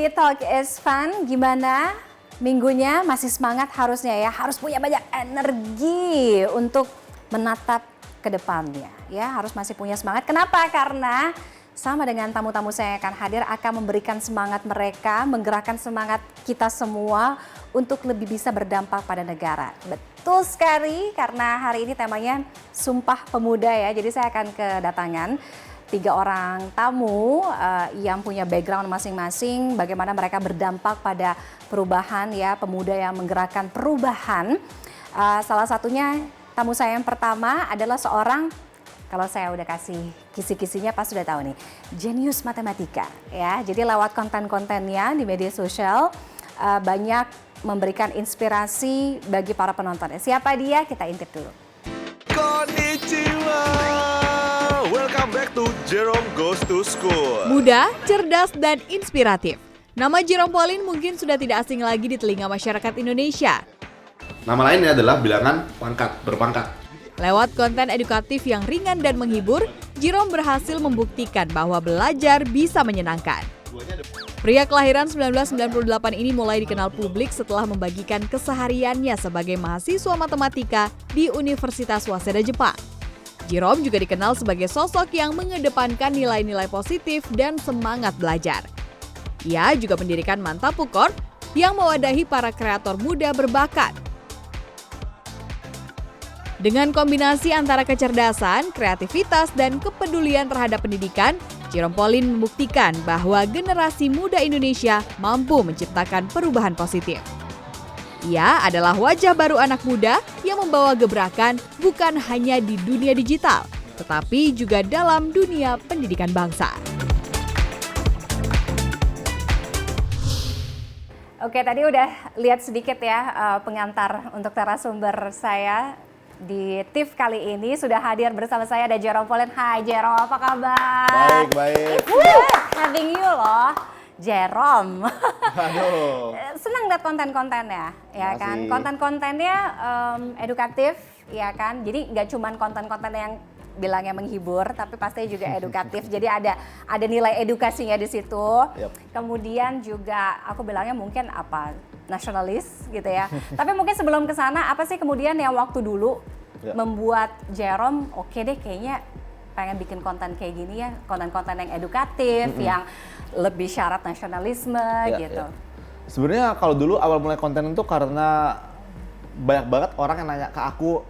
di Talk is Fun, gimana minggunya? Masih semangat harusnya ya, harus punya banyak energi untuk menatap ke depannya ya, harus masih punya semangat. Kenapa? Karena sama dengan tamu-tamu saya yang akan hadir akan memberikan semangat mereka, menggerakkan semangat kita semua untuk lebih bisa berdampak pada negara. Betul sekali, karena hari ini temanya Sumpah Pemuda ya, jadi saya akan kedatangan 3 orang tamu yang punya background masing-masing, bagaimana mereka berdampak pada perubahan ya, pemuda yang menggerakkan perubahan. Salah satunya tamu saya yang pertama adalah seorang, kalau saya udah kasih kisi-kisinya pas sudah tahu nih, jenius matematika ya. Jadi lewat konten-kontennya di media sosial banyak memberikan inspirasi bagi para penontonnya. Siapa dia? Kita intip dulu. Konnichiwa. Welcome back to Jerome Goes to School. Muda, cerdas, dan inspiratif. Nama Jerome Pauline mungkin sudah tidak asing lagi di telinga masyarakat Indonesia. Nama lainnya adalah bilangan pangkat, berpangkat. Lewat konten edukatif yang ringan dan menghibur, Jerome berhasil membuktikan bahwa belajar bisa menyenangkan. Pria kelahiran 1998 ini mulai dikenal publik setelah membagikan kesehariannya sebagai mahasiswa matematika di Universitas Waseda Jepang. Jerome juga dikenal sebagai sosok yang mengedepankan nilai-nilai positif dan semangat belajar. Ia juga mendirikan Mantapukor yang mewadahi para kreator muda berbakat. Dengan kombinasi antara kecerdasan, kreativitas, dan kepedulian terhadap pendidikan, Jerome Pauline membuktikan bahwa generasi muda Indonesia mampu menciptakan perubahan positif. Ia adalah wajah baru anak muda yang membawa gebrakan bukan hanya di dunia digital, tetapi juga dalam dunia pendidikan bangsa. Oke, tadi udah lihat sedikit ya pengantar untuk narasumber saya. Di TIF kali ini sudah hadir bersama saya ada Jerome Pauline. Hai Jerome, apa kabar? Baik. It's good having you loh, Jerome. Aduh. Senang lihat konten-kontennya, ya kan? Makasih. Konten-kontennya edukatif, ya kan? Jadi nggak cuma konten-konten yang bilangnya menghibur, tapi pasti juga edukatif. Jadi ada nilai edukasinya di situ. Yep. Kemudian juga aku bilangnya mungkin apa? Nasionalis gitu ya. Tapi mungkin sebelum ke sana, apa sih kemudian yang waktu dulu membuat Jerome oke deh kayaknya pengen bikin konten kayak gini ya, konten-konten yang edukatif, yang lebih syarat nasionalisme gitu. Sebenarnya kalau dulu awal mulai konten itu karena banyak banget orang yang nanya ke aku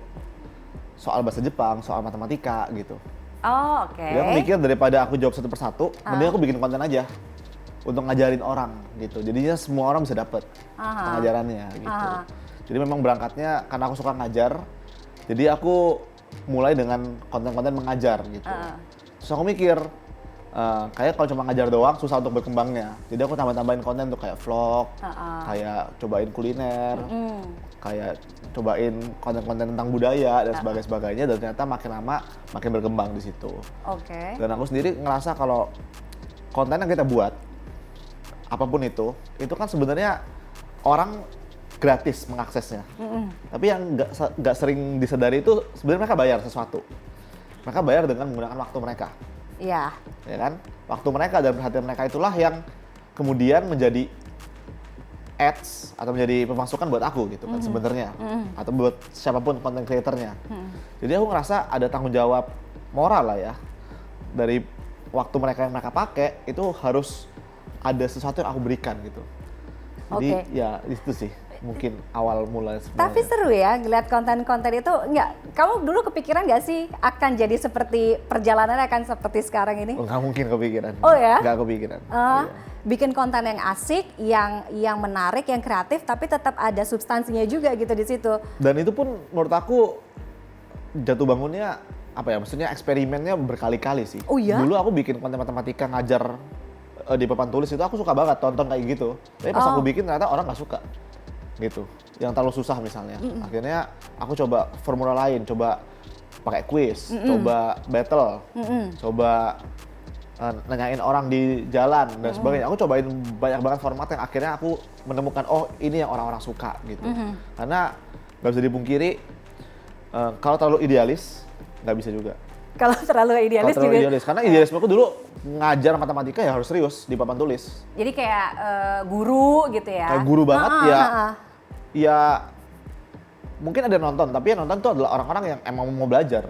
soal bahasa Jepang, soal matematika gitu. Oh, oke. Jadi aku mikir daripada aku jawab satu persatu, mending aku bikin konten aja untuk ngajarin orang gitu. Jadinya semua orang bisa dapet pengajarannya gitu. Jadi memang berangkatnya karena aku suka ngajar, jadi aku mulai dengan konten-konten mengajar gitu. Terus aku mikir, kayak kalau cuma ngajar doang susah untuk berkembangnya. Jadi aku tambah-tambahin konten tuh kayak vlog, kayak cobain kuliner, kayak cobain konten-konten tentang budaya dan sebagainya. Dan ternyata makin lama makin berkembang di situ. Oke. Dan aku sendiri ngerasa kalau konten yang kita buat, apapun itu kan sebenarnya orang gratis mengaksesnya. Tapi yang nggak sering disadari itu sebenarnya mereka bayar sesuatu. Mereka bayar dengan menggunakan waktu mereka. Iya. Ya kan? Waktu mereka dan perhatian mereka itulah yang kemudian menjadi ads atau menjadi pemasukan buat aku gitu kan sebenarnya. Atau buat siapapun content creator-nya. Jadi aku ngerasa ada tanggung jawab moral lah ya. Dari waktu mereka yang mereka pakai itu harus ada sesuatu yang aku berikan gitu. Jadi ya itu sih mungkin awal mulai semuanya. Tapi seru ya ngeliat konten-konten itu. Kamu dulu kepikiran nggak sih akan jadi seperti perjalanannya akan seperti sekarang ini? Oh, nggak mungkin kepikiran. Oh ya? Nggak kepikiran. Iya. Bikin konten yang asik, yang menarik, yang kreatif, tapi tetap ada substansinya juga gitu di situ. Dan itu pun menurut aku jatuh bangunnya apa ya? Maksudnya eksperimennya berkali-kali sih. Oh ya? Dulu aku bikin konten matematika ngajar di papan tulis itu aku suka banget tonton kayak gitu. Tapi pas aku bikin ternyata orang nggak suka gitu. Yang terlalu susah misalnya. Akhirnya aku coba formula lain, coba pakai quiz, coba battle, coba nanyain orang di jalan dan sebagainya. Aku cobain banyak banget format yang akhirnya aku menemukan oh ini yang orang-orang suka gitu. Karena nggak bisa dipungkiri kalau terlalu idealis nggak bisa juga. Kalau terlalu idealis juga. Karena idealisme aku dulu ngajar matematika ya harus serius di papan tulis. Jadi kayak guru gitu ya? Kayak guru banget ya mungkin ada yang nonton, tapi yang nonton itu adalah orang-orang yang emang mau belajar.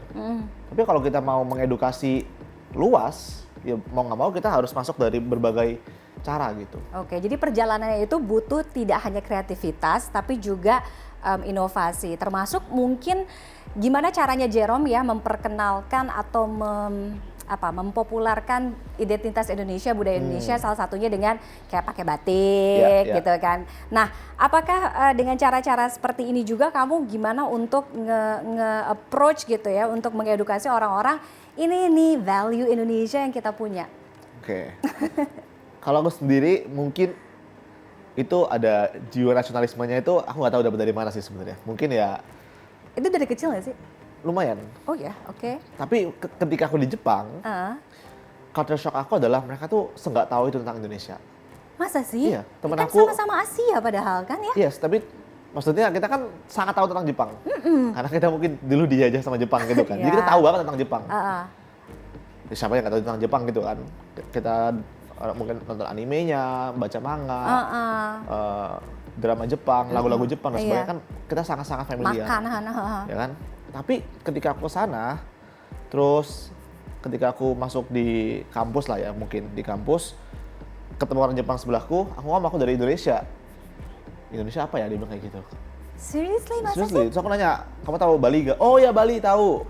Tapi kalau kita mau mengedukasi luas, ya mau nggak mau kita harus masuk dari berbagai cara gitu. Oke, jadi perjalanannya itu butuh tidak hanya kreativitas, tapi juga inovasi. Termasuk mungkin gimana caranya Jerome ya memperkenalkan atau mempopulerkan identitas Indonesia, budaya Indonesia, salah satunya dengan kayak pakai batik gitu kan. Nah, apakah dengan cara-cara seperti ini juga kamu gimana untuk nge-approach gitu ya, untuk mengedukasi orang-orang, ini nih value Indonesia yang kita punya? Oke. Kalau aku sendiri mungkin itu ada jiwa nasionalismenya itu aku nggak tahu dapat dari mana sih sebenarnya. Mungkin ya. Itu dari kecil nggak sih? Lumayan. Oh ya, oke. Tapi ketika aku di Jepang, culture shock aku adalah mereka tuh nggak tahu itu tentang Indonesia. Masa sih? Iya, temen kan aku sama-sama Asia padahal kan ya? Yes, tapi maksudnya kita kan sangat tahu tentang Jepang. Karena kita mungkin dulu dijajah sama Jepang gitu kan. Jadi kita tahu banget tentang Jepang. Siapa yang nggak tahu tentang Jepang gitu kan? Kita mungkin nonton animenya, baca manga, drama Jepang, lagu-lagu Jepang dan sebagainya kan kita sangat-sangat familiar. Ya kan? Tapi ketika aku ke sana, terus ketika aku masuk di kampus lah ya, mungkin di kampus ketemu orang Jepang sebelahku, aku ngomong aku dari Indonesia. Indonesia apa ya, dia bilang kayak gitu. Seriously, masa Seriously, sih? terus aku nanya, kamu tahu Bali gak? Oh ya Bali tahu.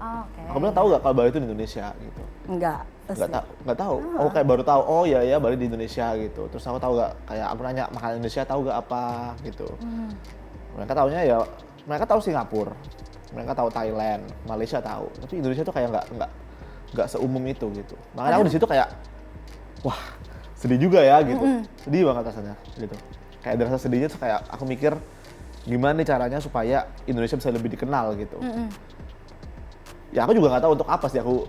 Aku bilang tahu gak kalau Bali itu di Indonesia gitu. Enggak. Nggak tahu. Aku kayak baru tahu. Oh ya Bali di Indonesia gitu. Terus aku tahu gak? Kayak aku nanya makanan Indonesia tahu gak apa gitu. Mereka taunya ya, mereka tahu Singapura, mereka tahu Thailand, Malaysia tahu. Tapi Indonesia tuh kayak nggak seumum itu gitu. Makanya aku di situ kayak, wah sedih juga ya gitu. Sedih banget rasanya gitu. Kayak ada rasa sedihnya tuh kayak aku mikir gimana nih caranya supaya Indonesia bisa lebih dikenal gitu. Ya aku juga nggak tahu untuk apa sih aku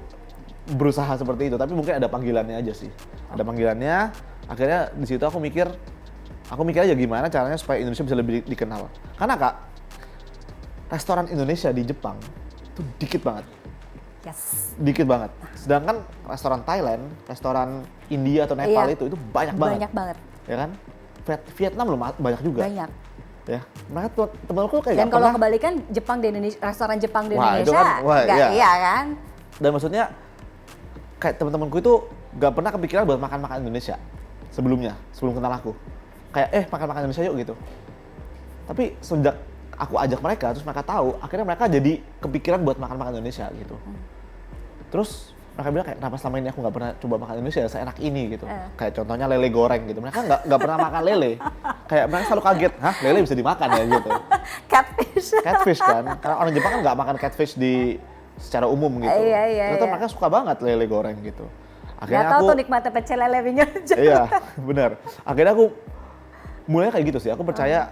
berusaha seperti itu, tapi mungkin ada panggilannya aja sih. Ada panggilannya, akhirnya di situ aku mikir aja gimana caranya supaya Indonesia bisa lebih dikenal. Karena Kak, restoran Indonesia di Jepang itu dikit banget. Yes. Dikit banget. Sedangkan restoran Thailand, restoran India atau Nepal itu banyak banget. Banyak banget. Ya kan? Vietnam loh banyak juga. Banyak. Ya, mereka temen-temenku kayak Dan kalau kebalikan Jepang di Indonesia, restoran Jepang di Indonesia, iya kan? Dan maksudnya kayak teman-temanku itu gak pernah kepikiran buat makan Indonesia sebelum kenal aku. Kayak makan Indonesia yuk gitu. Tapi sejak aku ajak mereka, terus mereka tahu, akhirnya mereka jadi kepikiran buat makan Indonesia gitu. Terus mereka bilang kayak kenapa selama ini aku nggak pernah coba makan Indonesia seenak ini gitu. Kayak contohnya lele goreng gitu. Mereka nggak pernah makan lele. Kayak mereka selalu kaget, hah lele bisa dimakan ya gitu. Catfish kan, karena orang Jepang kan nggak makan catfish secara umum gitu. Ternyata mereka suka banget lele goreng gitu. Akhirnya tahu tuh nikmatnya pecel lele pinggir jalan. Iya, benar. Akhirnya aku mulai kayak gitu sih. Aku percaya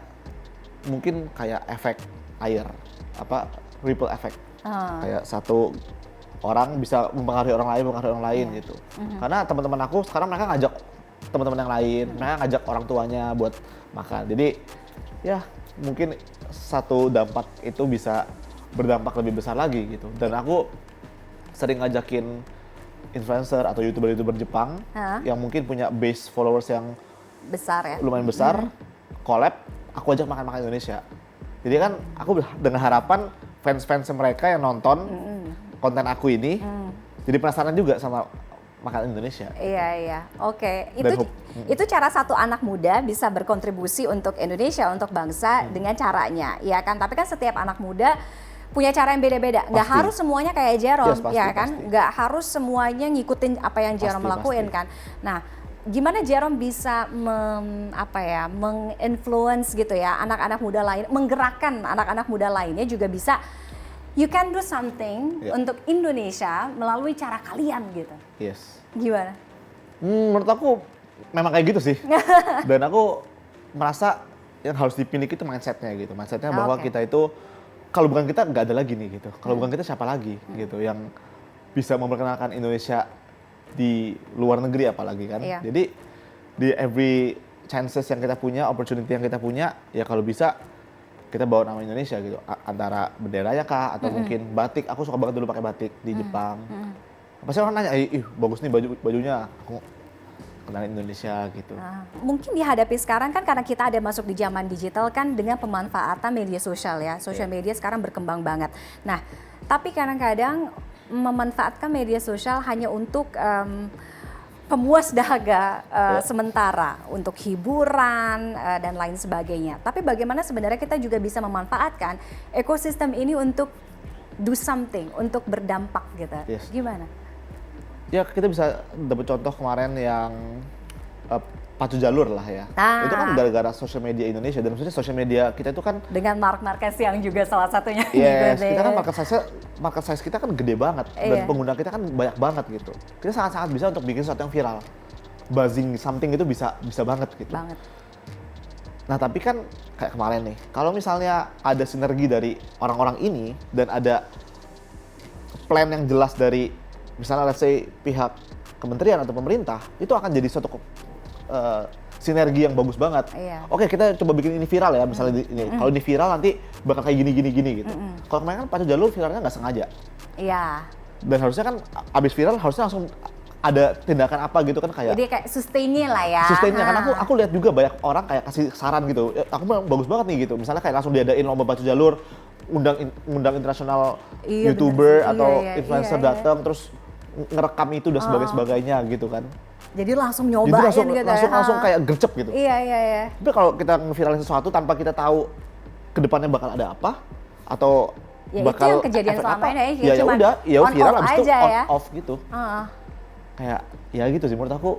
mungkin kayak efek air, ripple effect. Kayak satu orang bisa mempengaruhi orang lain gitu. Karena teman-teman aku sekarang mereka ngajak teman-teman yang lain, mereka ngajak orang tuanya buat makan. Jadi ya mungkin satu dampak itu bisa berdampak lebih besar lagi gitu. Dan aku sering ngajakin influencer atau youtuber Jepang yang mungkin punya base followers yang besar ya, lumayan besar, collab, aku ajak makan Indonesia. Jadi kan aku dengan harapan fans mereka yang nonton konten aku ini jadi penasaran juga sama makanan Indonesia. Iya. Oke. Itu cara satu anak muda bisa berkontribusi untuk Indonesia, untuk bangsa dengan caranya, ya kan? Tapi kan setiap anak muda punya cara yang beda-beda. Nggak harus semuanya kayak Jerome, ya kan? Nggak harus semuanya ngikutin apa yang Jerome lakuin kan. Nah, gimana Jerome bisa menginfluence gitu ya anak-anak muda lain, menggerakkan anak-anak muda lainnya juga bisa you can do something untuk Indonesia melalui cara kalian gitu. Yes. Gimana? Menurut aku memang kayak gitu sih. Dan aku merasa yang harus dimiliki itu mindsetnya gitu. Mindsetnya bahwa kita itu kalau bukan kita nggak ada lagi nih gitu. Kalau bukan kita siapa lagi gitu yang bisa memperkenalkan Indonesia di luar negeri apalagi kan. Jadi di every chances yang kita punya, opportunity yang kita punya, ya kalau bisa kita bawa nama Indonesia gitu. Antara benderanya kah atau mungkin batik. Aku suka banget dulu pakai batik di Jepang. Pasti orang nanya, ih bagus nih bajunya, aku kenalin Indonesia gitu. Mungkin dihadapi sekarang kan karena kita ada masuk di zaman digital kan dengan pemanfaatan media sosial ya. Sosial media sekarang berkembang banget. Nah, tapi kadang-kadang memanfaatkan media sosial hanya untuk pemuas dahaga sementara, untuk hiburan dan lain sebagainya. Tapi bagaimana sebenarnya kita juga bisa memanfaatkan ekosistem ini untuk do something, untuk berdampak gitu. Yes. Gimana? Ya kita bisa dapat contoh kemarin yang pacu jalur lah ya. Itu kan gara-gara sosial media Indonesia, dan maksudnya sosial media kita itu kan dengan Mark Marquez yang juga salah satunya. yes, kita kan market size kita kan gede banget, dan pengguna kita kan banyak banget gitu. Kita sangat-sangat bisa untuk bikin sesuatu yang viral. Buzzing something itu bisa banget gitu. Banget. Nah tapi kan kayak kemarin nih, kalau misalnya ada sinergi dari orang-orang ini dan ada plan yang jelas dari misalnya let's say pihak kementerian atau pemerintah, itu akan jadi suatu sinergi yang bagus banget. Oke, kita coba bikin ini viral ya, misalnya ini. Kalau ini viral nanti bakal kayak gini gitu. Kalau kemarin kan pacu jalur viralnya nggak sengaja. Iya. Dan harusnya kan abis viral harusnya langsung ada tindakan apa gitu kan, kayak. Jadi kayak sustain-nya lah ya. Sustain-nya, karena aku lihat juga banyak orang kayak kasih saran gitu. Aku bilang bagus banget nih gitu. Misalnya kayak langsung diadain lomba pacu jalur, undang internasional YouTuber atau influencer datang terus ngerekam itu dan sebagainya gitu kan. Jadi langsung nyobain gitu langsung kayak gercep gitu. Iya. Tapi kalau kita ngeviralin sesuatu tanpa kita tahu kedepannya bakal ada apa atau ya bakal itu yang kejadian selama ini ya udah, ya viral abis itu on off gitu. Kayak ya gitu sih menurut aku.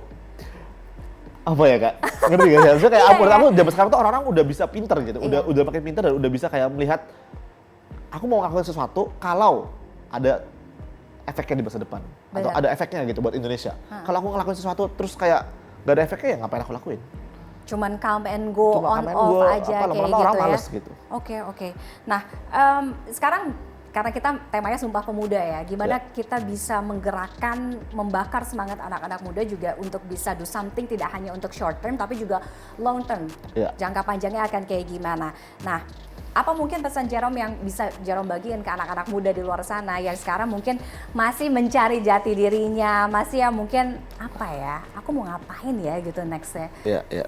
Apa ya Kak? Ngerti gak sih? Maksudnya kayak menurut aku zaman sekarang tuh orang-orang udah bisa pinter gitu. Udah makin pinter dan udah bisa kayak melihat aku mau ngelakuin sesuatu kalau ada efeknya di masa depan. Atau ada efeknya gitu buat Indonesia. Kalau aku ngelakuin sesuatu terus kayak gak ada efeknya, ya ngapain aku lakuin? Cuman come and go, on off aja kayak gitu orang ya. males gitu. Oke. Nah, sekarang karena kita temanya Sumpah Pemuda ya, gimana kita bisa menggerakkan, membakar semangat anak-anak muda juga untuk bisa do something, tidak hanya untuk short term tapi juga long term. Jangka panjangnya akan kayak gimana. Nah, apa mungkin pesan Jerome yang bisa Jerome bagiin ke anak-anak muda di luar sana yang sekarang mungkin masih mencari jati dirinya, masih ya mungkin apa ya, aku mau ngapain ya gitu nextnya. Iya.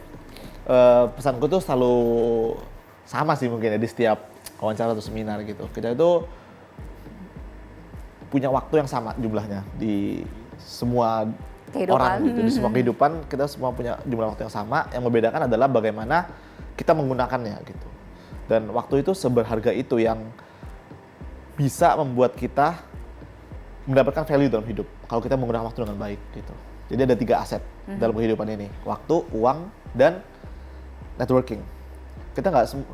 Pesanku tuh selalu sama sih mungkin ya di setiap wawancara atau seminar gitu. Kita itu punya waktu yang sama jumlahnya di semua orang gitu, di semua kehidupan kita semua punya jumlah waktu yang sama. Yang membedakan adalah bagaimana kita menggunakannya gitu. Dan waktu itu seberharga itu yang bisa membuat kita mendapatkan value dalam hidup kalau kita menggunakan waktu dengan baik gitu. Jadi ada 3 aset dalam kehidupan ini, waktu, uang, dan networking.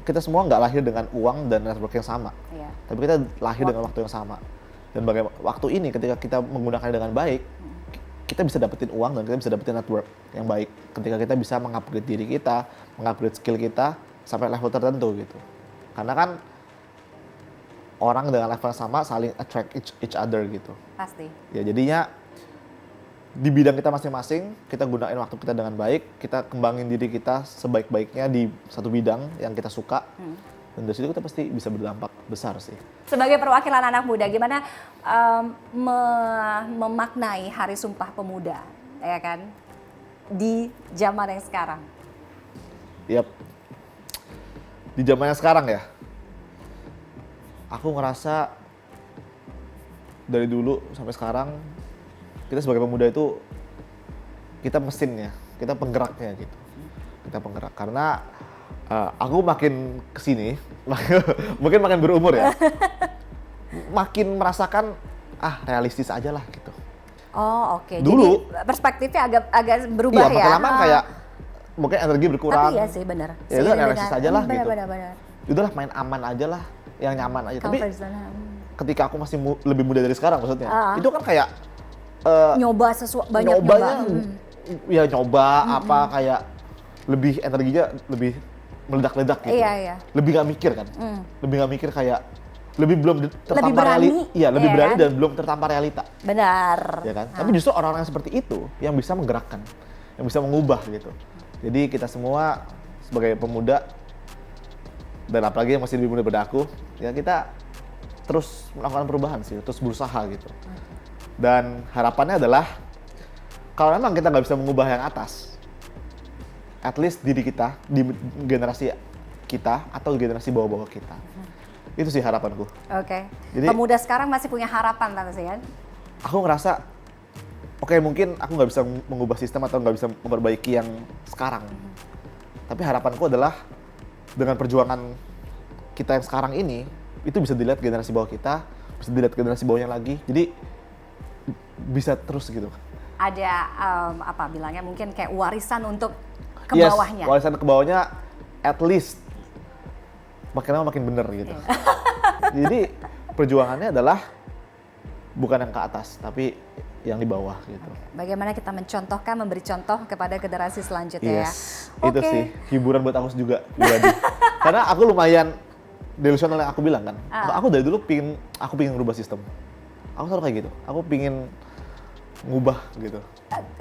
Kita semua nggak lahir dengan uang dan networking yang sama, tapi kita lahir dengan waktu yang sama. Dan bagaimana waktu ini ketika kita menggunakannya dengan baik, kita bisa dapetin uang dan kita bisa dapetin network yang baik. Ketika kita bisa mengupgrade diri kita, mengupgrade skill kita sampai level tertentu gitu. Karena kan orang dengan level yang sama saling attract each other gitu. Pasti. Ya jadinya di bidang kita masing-masing, kita gunain waktu kita dengan baik, kita kembangin diri kita sebaik-baiknya di satu bidang yang kita suka. Dan dari situ kita pasti bisa berdampak besar sih. Sebagai perwakilan anak muda, gimana memaknai Hari Sumpah Pemuda, ya kan, di zaman yang sekarang? Yap. Di zaman yang sekarang ya, aku ngerasa dari dulu sampai sekarang, kita sebagai pemuda itu, kita mesinnya, kita penggeraknya gitu. Kita penggerak, karena aku makin kesini, mungkin makin berumur ya, makin merasakan realistis aja lah gitu. Oh oke. Dulu jadi perspektifnya agak berubah ya. Iya, makin lama kayak mungkin energi berkurang. Tapi iya sih benar. Ya udah realistis aja lah gitu. Benar. Udahlah main aman aja lah, yang nyaman aja. Tapi ketika aku masih lebih muda dari sekarang maksudnya, itu kan kayak nyoba sesuatu, banyak ya nyoba apa kayak lebih energinya lebih meledak-ledak gitu. Iya. Lebih nggak mikir kan. Lebih nggak mikir kayak lebih belum tertampar realita. Iya, lebih ya berani kan? dan belum tertampar realita. Benar. Ya kan? Tapi justru orang-orang yang seperti itu yang bisa menggerakkan, yang bisa mengubah gitu. Jadi kita semua sebagai pemuda dan apalagi yang masih lebih muda daripada aku, ya kita terus melakukan perubahan sih, terus berusaha gitu. Dan harapannya adalah kalau memang kita nggak bisa mengubah yang atas, at least diri kita, di generasi kita atau generasi bawah-bawah kita. Itu sih harapanku. Oke. Jadi- Pemuda sekarang masih punya harapan Tante Sian. Aku ngerasa, oke, mungkin aku nggak bisa mengubah sistem atau nggak bisa memperbaiki yang sekarang. Tapi harapanku adalah dengan perjuangan kita yang sekarang ini, itu bisa dilihat generasi bawah kita, bisa dilihat generasi bawahnya lagi. Jadi bisa terus gitu. Ada apa bilangnya mungkin kayak warisan untuk ke Yes, bawahnya. warisan ke bawahnya at least makin lama makin bener gitu. Jadi perjuangannya adalah bukan yang ke atas, tapi yang di bawah gitu. Bagaimana kita mencontohkan, memberi contoh kepada generasi selanjutnya ya. Yes, Oke. itu sih hiburan buat aku juga pribadi. Karena aku lumayan delusional yang aku bilang kan. Aku dari dulu aku pingin ngubah sistem. Aku selalu kayak gitu. Aku pingin ngubah gitu.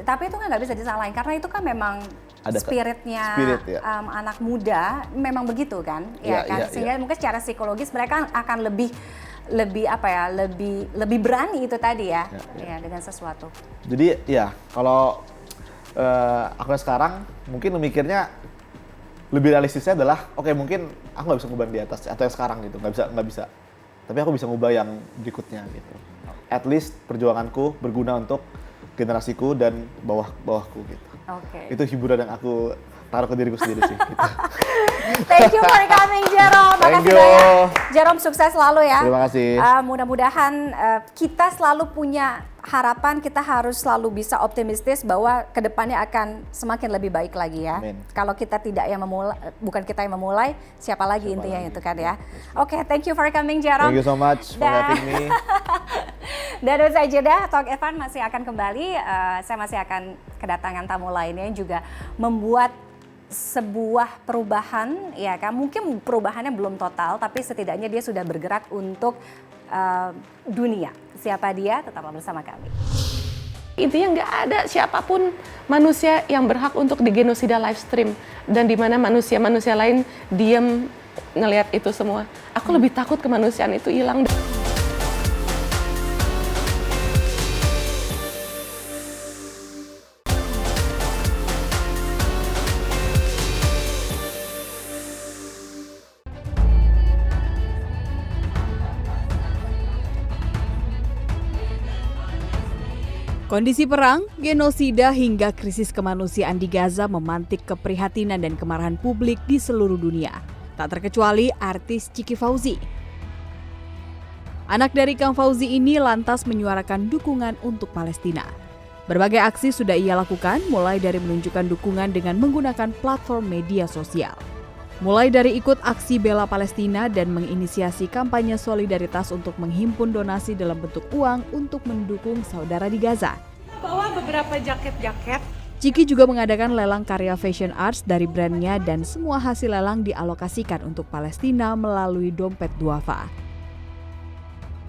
Tapi itu kan nggak bisa disalahin karena itu kan memang Ada spiritnya spirit, ya. Anak muda memang begitu kan, Iya, kan? iya, Sehingga iya. mungkin secara psikologis mereka akan lebih berani itu tadi ya, Iya, ya dengan sesuatu. Jadi ya kalau aku sekarang mungkin mikirnya lebih realistisnya adalah oke, mungkin aku nggak bisa ngubah yang di atas atau yang sekarang gitu, nggak bisa. Tapi aku bisa ngubah yang berikutnya gitu. At least perjuanganku berguna untuk generasiku dan bawahku gitu. Oke. Itu hiburan yang aku taruh ke diriku sendiri sih. Gitu. Thank you for coming Jerome. Thank Makasih you. banyak. Jerome sukses selalu ya. Terima kasih. Mudah-mudahan kita selalu punya harapan, kita harus selalu bisa optimistis bahwa kedepannya akan semakin lebih baik lagi ya. Amin. Kalau kita tidak yang memulai, bukan kita yang memulai, siapa lagi intinya lagi. itu kan ya. Oke, thank you for coming Jerome. Thank you so much for having me. Dan usai jeda, Talk Evan masih akan kembali. Saya masih akan kedatangan tamu lainnya yang juga membuat sebuah perubahan, ya kan? Mungkin perubahannya belum total, tapi setidaknya dia sudah bergerak untuk dunia. Siapa dia? Tetaplah bersama kami. Intinya nggak ada siapapun manusia yang berhak untuk digenosida live stream, dan di mana manusia-manusia lain diam ngelihat itu semua. Aku lebih takut kemanusiaan itu hilang. Kondisi perang, genosida hingga krisis kemanusiaan di Gaza memantik keprihatinan dan kemarahan publik di seluruh dunia. Tak terkecuali artis Ciki Fauzi. Anak dari Kang Fauzi ini lantas menyuarakan dukungan untuk Palestina. Berbagai aksi sudah ia lakukan, mulai dari menunjukkan dukungan dengan menggunakan platform media sosial. Mulai dari ikut aksi bela Palestina dan menginisiasi kampanye solidaritas untuk menghimpun donasi dalam bentuk uang untuk mendukung saudara di Gaza. Bawa beberapa jaket-jaket. Ciki juga mengadakan lelang karya fashion arts dari brandnya dan semua hasil lelang dialokasikan untuk Palestina melalui dompet duafa.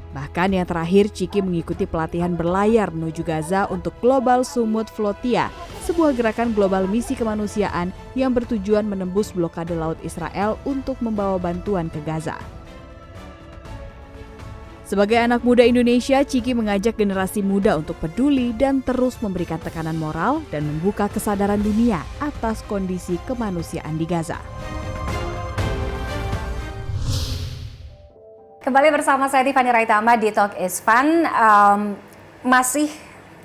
Bahkan yang terakhir, Ciki mengikuti pelatihan berlayar menuju Gaza untuk Global Sumut Flotia, sebuah gerakan global misi kemanusiaan yang bertujuan menembus blokade laut Israel untuk membawa bantuan ke Gaza. Sebagai anak muda Indonesia, Ciki mengajak generasi muda untuk peduli dan terus memberikan tekanan moral dan membuka kesadaran dunia atas kondisi kemanusiaan di Gaza. Kembali bersama saya Tiffany Raitama di Talk is Fun. Masih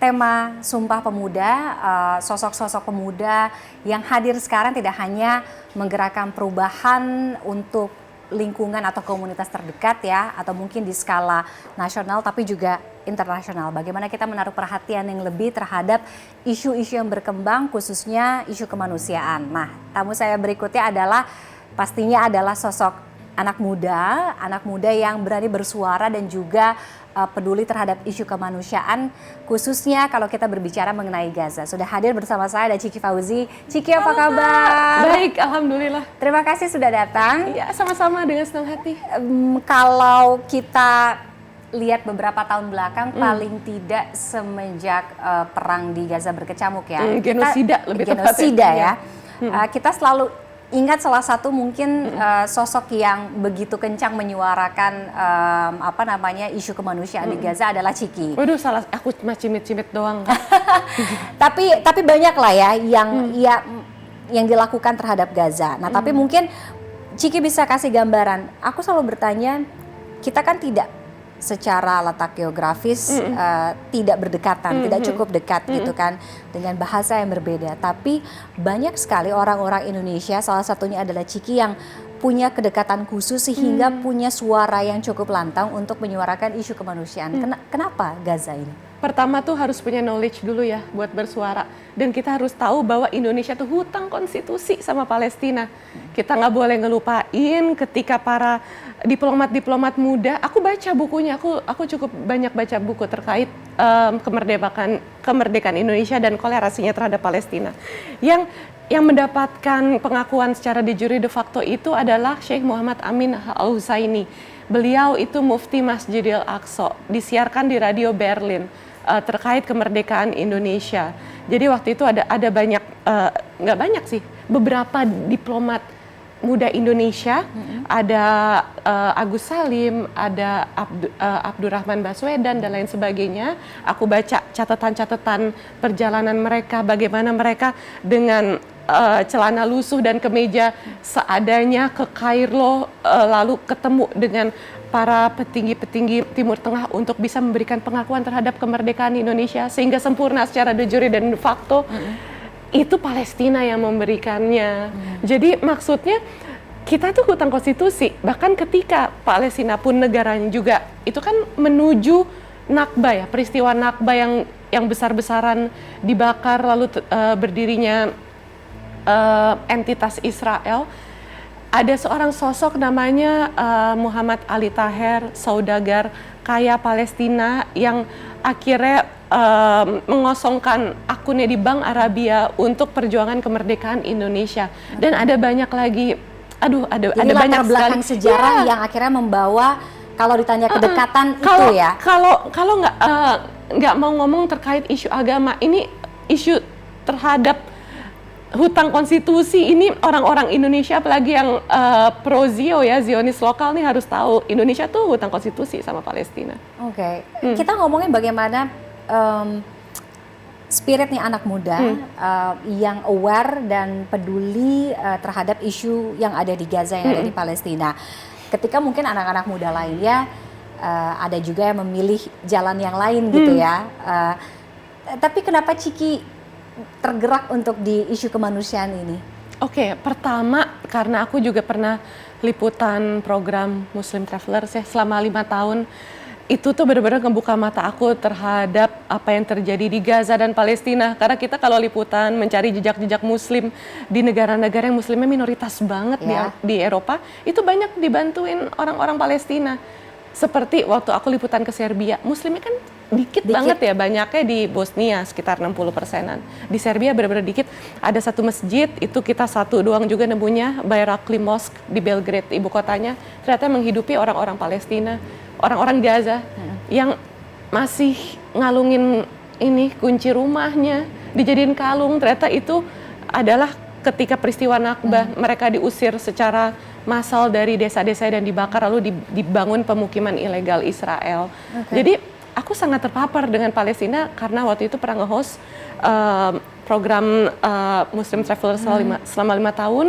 tema Sumpah Pemuda, sosok-sosok pemuda yang hadir sekarang tidak hanya menggerakkan perubahan untuk lingkungan atau komunitas terdekat ya, atau mungkin di skala nasional tapi juga internasional. Bagaimana kita menaruh perhatian yang lebih terhadap isu-isu yang berkembang, khususnya isu kemanusiaan. Nah, tamu saya berikutnya pastinya adalah sosok anak muda yang berani bersuara dan juga peduli terhadap isu kemanusiaan, khususnya kalau kita berbicara mengenai Gaza. Sudah hadir bersama saya ada Ciki Fauzi. Ciki, apa kabar? Baik, alhamdulillah. Terima kasih sudah datang. Ya, sama-sama dengan senang hati. Kalau kita lihat beberapa tahun belakang, paling tidak semenjak perang di Gaza berkecamuk ya. Genosida lebih tepatnya. Genosida ya. Kita selalu ingat salah satu mungkin sosok yang begitu kencang menyuarakan isu kemanusiaan di Gaza adalah Ciki. Waduh, salah, aku cuma cimit-cimit doang. Tapi banyak lah ya yang dilakukan terhadap Gaza. Nah, tapi mungkin Ciki bisa kasih gambaran. Aku selalu bertanya, kita kan tidak secara letak geografis tidak berdekatan, tidak cukup dekat gitu kan, dengan bahasa yang berbeda. Tapi banyak sekali orang-orang Indonesia, salah satunya adalah Ciki, yang punya kedekatan khusus sehingga punya suara yang cukup lantang untuk menyuarakan isu kemanusiaan. Kenapa Gaza ini? Pertama tuh harus punya knowledge dulu ya buat bersuara. Dan kita harus tahu bahwa Indonesia tuh hutang konstitusi sama Palestina. Kita nggak boleh ngelupain ketika para diplomat muda, aku baca bukunya, aku cukup banyak baca buku terkait kemerdekaan Indonesia dan kolerasinya terhadap Palestina. Yang mendapatkan pengakuan secara de jure de facto itu adalah Sheikh Muhammad Amin Al-Husaini. Beliau itu mufti Masjidil Aqsa, disiarkan di radio Berlin terkait kemerdekaan Indonesia. Jadi waktu itu ada banyak, nggak banyak sih, beberapa diplomat muda Indonesia, ada Agus Salim, ada Abdurrahman Baswedan dan lain sebagainya. Aku baca catatan-catatan perjalanan mereka, bagaimana mereka dengan celana lusuh dan kemeja seadanya ke Kairo, lalu ketemu dengan para petinggi-petinggi Timur Tengah untuk bisa memberikan pengakuan terhadap kemerdekaan Indonesia sehingga sempurna secara de jure dan de facto. Itu Palestina yang memberikannya. Jadi maksudnya kita tuh hutang konstitusi, bahkan ketika Palestina pun negaranya juga itu kan menuju Nakba ya, peristiwa Nakba yang besar-besaran dibakar lalu berdirinya entitas Israel. Ada seorang sosok namanya Muhammad Ali Taher, saudagar kaya Palestina yang akhirnya mengosongkan akunnya di Bank Arabia untuk perjuangan kemerdekaan Indonesia. Dan ada banyak lagi, ada banyak belakang sekali sejarah yang akhirnya membawa, kalau ditanya kedekatan itu ya. Kalau nggak mau ngomong terkait isu agama, ini isu terhadap hutang konstitusi. Ini orang-orang Indonesia apalagi yang pro Zio ya, Zionis lokal nih harus tahu Indonesia tuh hutang konstitusi sama Palestina. Oke. Kita ngomongin bagaimana spiritnya anak muda yang aware dan peduli terhadap isu yang ada di Gaza, yang ada di Palestina. Ketika mungkin anak-anak muda lainnya ada juga yang memilih jalan yang lain gitu ya. Tapi kenapa Ciki tergerak untuk di isu kemanusiaan ini? Oke, pertama karena aku juga pernah liputan program Muslim Travelers ya selama 5 tahun. Itu tuh benar-benar ngebuka mata aku terhadap apa yang terjadi di Gaza dan Palestina. Karena kita kalau liputan mencari jejak-jejak Muslim di negara-negara yang Muslimnya minoritas banget di Eropa, itu banyak dibantuin orang-orang Palestina. Seperti waktu aku liputan ke Serbia, Muslimnya kan dikit banget ya, banyaknya di Bosnia sekitar 60%-an. Di Serbia benar-benar dikit. Ada satu masjid, itu kita satu doang juga nemunya, Bayrakli Mosque di Belgrade, ibu kotanya. Ternyata menghidupi orang-orang Palestina, orang-orang Gaza yang masih ngalungin ini kunci rumahnya, dijadiin kalung. Ternyata itu adalah ketika peristiwa Nakba, mereka diusir secara massal dari desa-desa dan dibakar, lalu dibangun pemukiman ilegal Israel. Jadi aku sangat terpapar dengan Palestina karena waktu itu pernah nge-host program Muslim Travelers selama 5 tahun.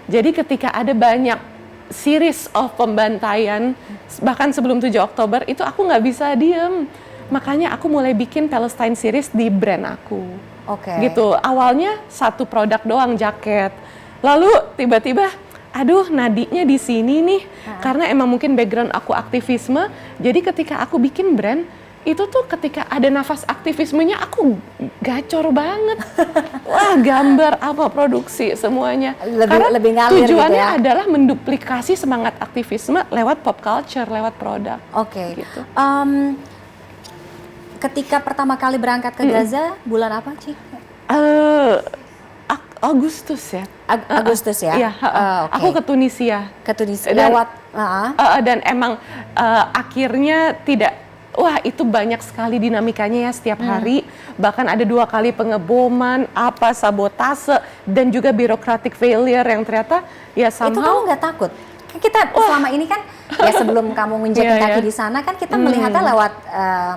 Jadi ketika ada banyak series of pembantaian, bahkan sebelum 7 Oktober, itu aku nggak bisa diem. Makanya aku mulai bikin Palestine series di brand aku. Gitu. Awalnya satu produk doang, jaket. Lalu tiba-tiba, aduh nadinya di sini nih, karena emang mungkin background aku aktivisme. Jadi ketika aku bikin brand, itu tuh ketika ada nafas aktivismenya aku gacor banget. Wah, gambar apa produksi semuanya. Lebih ngalir tujuannya gitu ya? adalah menduplikasi semangat aktivisme lewat pop culture, lewat produk. Gitu. Ketika pertama kali berangkat ke Gaza, bulan apa, Ci? Agustus ya. Agustus ya? Iya, aku ke Tunisia. Ke Tunisia, Dan, lewat... dan emang akhirnya tidak wah itu banyak sekali dinamikanya ya setiap hari, bahkan ada 2 kali pengeboman, sabotase, dan juga bureaucratic failure yang ternyata ya Itu kamu somehow nggak takut? Kan kita selama ini kan ya sebelum kamu menjadi Iya, kaki iya. di sana kan kita melihatnya lewat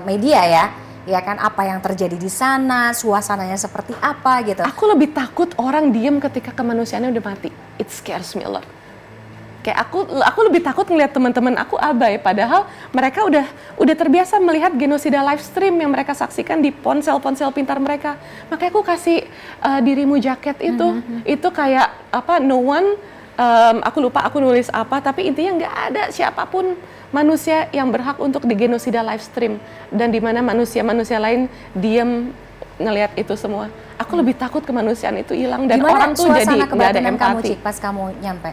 media ya kan apa yang terjadi di sana, suasananya seperti apa gitu. aku lebih takut orang diem ketika kemanusiaannya udah mati. It scares me a lot. Kayak aku lebih takut ngelihat teman-teman aku abai, padahal mereka udah terbiasa melihat genosida live stream yang mereka saksikan di ponsel-ponsel pintar mereka. Makanya aku kasih dirimu jaket itu kayak apa, no one, aku lupa aku nulis apa, tapi intinya nggak ada siapapun manusia yang berhak untuk digenosida live stream, dan di mana manusia-manusia lain diem ngelihat itu semua. Aku lebih takut kemanusiaan itu hilang dan Gimana orang tuh jadi suasana nggak ada kebatinan kamu empati. Cik pas kamu nyampe?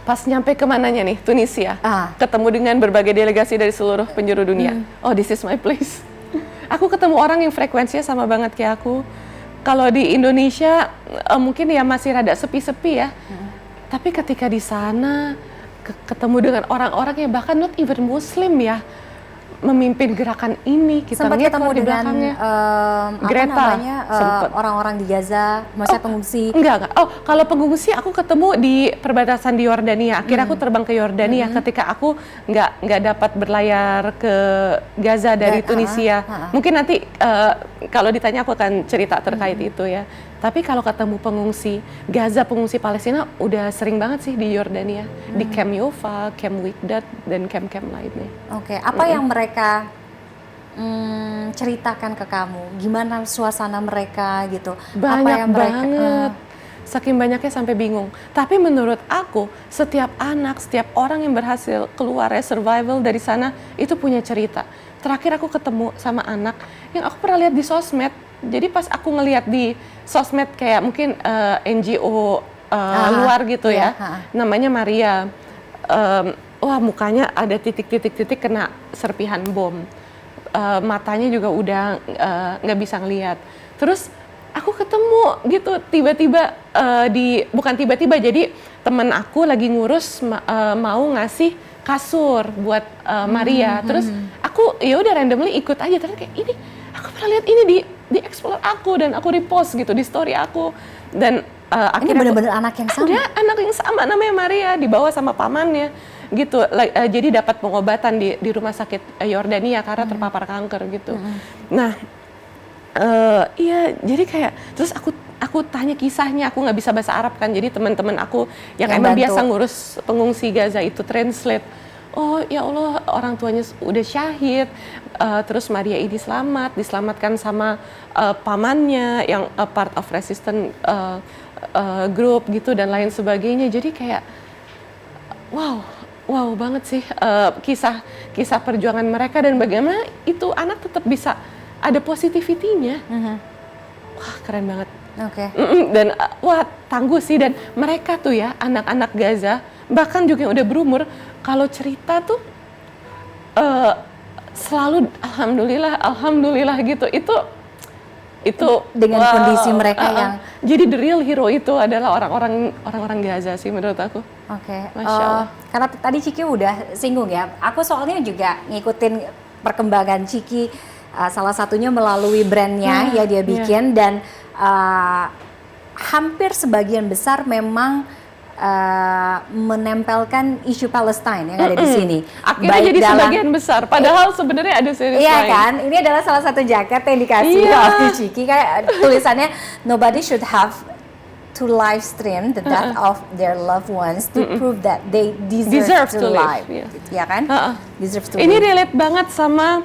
Pas nyampe kemananya nih, Tunisia, ketemu dengan berbagai delegasi dari seluruh penjuru dunia. Oh, this is my place. Aku ketemu orang yang frekuensinya sama banget kayak aku. Kalau di Indonesia mungkin ya masih rada sepi-sepi ya. Tapi ketika di sana ketemu dengan orang-orang yang bahkan not even Muslim ya, memimpin gerakan ini, kita Sempat lihat ketemu di dengan belakangnya. apa Greta, namanya sempet. orang-orang di Gaza, maksudnya pengungsi. Enggak. Oh, kalau pengungsi aku ketemu di perbatasan di Yordania. Akhirnya aku terbang ke Yordania ketika aku nggak dapat berlayar ke Gaza dari Tunisia. Mungkin nanti kalau ditanya aku akan cerita terkait itu ya. Tapi kalau ketemu pengungsi Gaza, pengungsi Palestina udah sering banget sih di Yordania, di Camp Yofa, Camp Wikdat, dan camp-camp lainnya. Oke, apa yang mereka ceritakan ke kamu? Gimana suasana mereka gitu? Apa Banyak yang mereka banget. Saking banyaknya sampai bingung. Tapi menurut aku, setiap anak, setiap orang yang berhasil keluar ya, survival dari sana, itu punya cerita. Terakhir aku ketemu sama anak yang aku pernah lihat di sosmed. Jadi pas aku ngelihat di sosmed kayak mungkin NGO luar gitu ya, namanya Maria. Wah, mukanya ada titik-titik kena serpihan bom. Matanya juga udah nggak bisa ngelihat. Terus aku ketemu gitu tiba-tiba bukan tiba-tiba, jadi temen aku lagi ngurus mau ngasih kasur buat Maria. Terus aku ya udah randomly ikut aja, terus kayak ini aku pernah lihat ini di explore aku dan aku repost gitu di story aku, dan ini akhirnya benar-benar anak yang sama. ada anak yang sama namanya Maria, dibawa sama pamannya gitu. Jadi dapat pengobatan di rumah sakit Yordania karena terpapar kanker gitu. Nah, iya, jadi kayak terus aku tanya kisahnya, aku nggak bisa bahasa Arab kan, jadi teman-teman aku yang emang bantu. biasa ngurus pengungsi Gaza itu translate. Oh ya Allah, orang tuanya udah syahid, terus Maria ini diselamatkan sama pamannya yang part of resistance group gitu dan lain sebagainya. Jadi kayak wow banget sih kisah perjuangan mereka dan bagaimana itu anak tetap bisa ada positivity-nya. Wah, keren banget. Oke. Dan wah, tangguh sih, dan mereka tuh ya anak-anak Gaza bahkan juga yang udah berumur, kalau cerita tuh selalu alhamdulillah gitu. Itu Dengan kondisi mereka yang jadi the real hero itu adalah orang-orang Gaza sih menurut aku. Oke. Masya Allah. Karena tadi Ciki udah singgung ya. Aku soalnya juga ngikutin perkembangan Ciki, salah satunya melalui brandnya ya dia bikin, dan hampir sebagian besar memang menempelkan isu Palestine yang ada di sini. Akhirnya jadi sebagian besar, padahal sebenarnya ada series Iya lain. kan, ini adalah salah satu jaket yang dikasih oleh Ciki, kayak tulisannya nobody should have to live stream the death of their loved ones to prove that they deserve to live. Ya kan? Deserve to Ini live. relate banget sama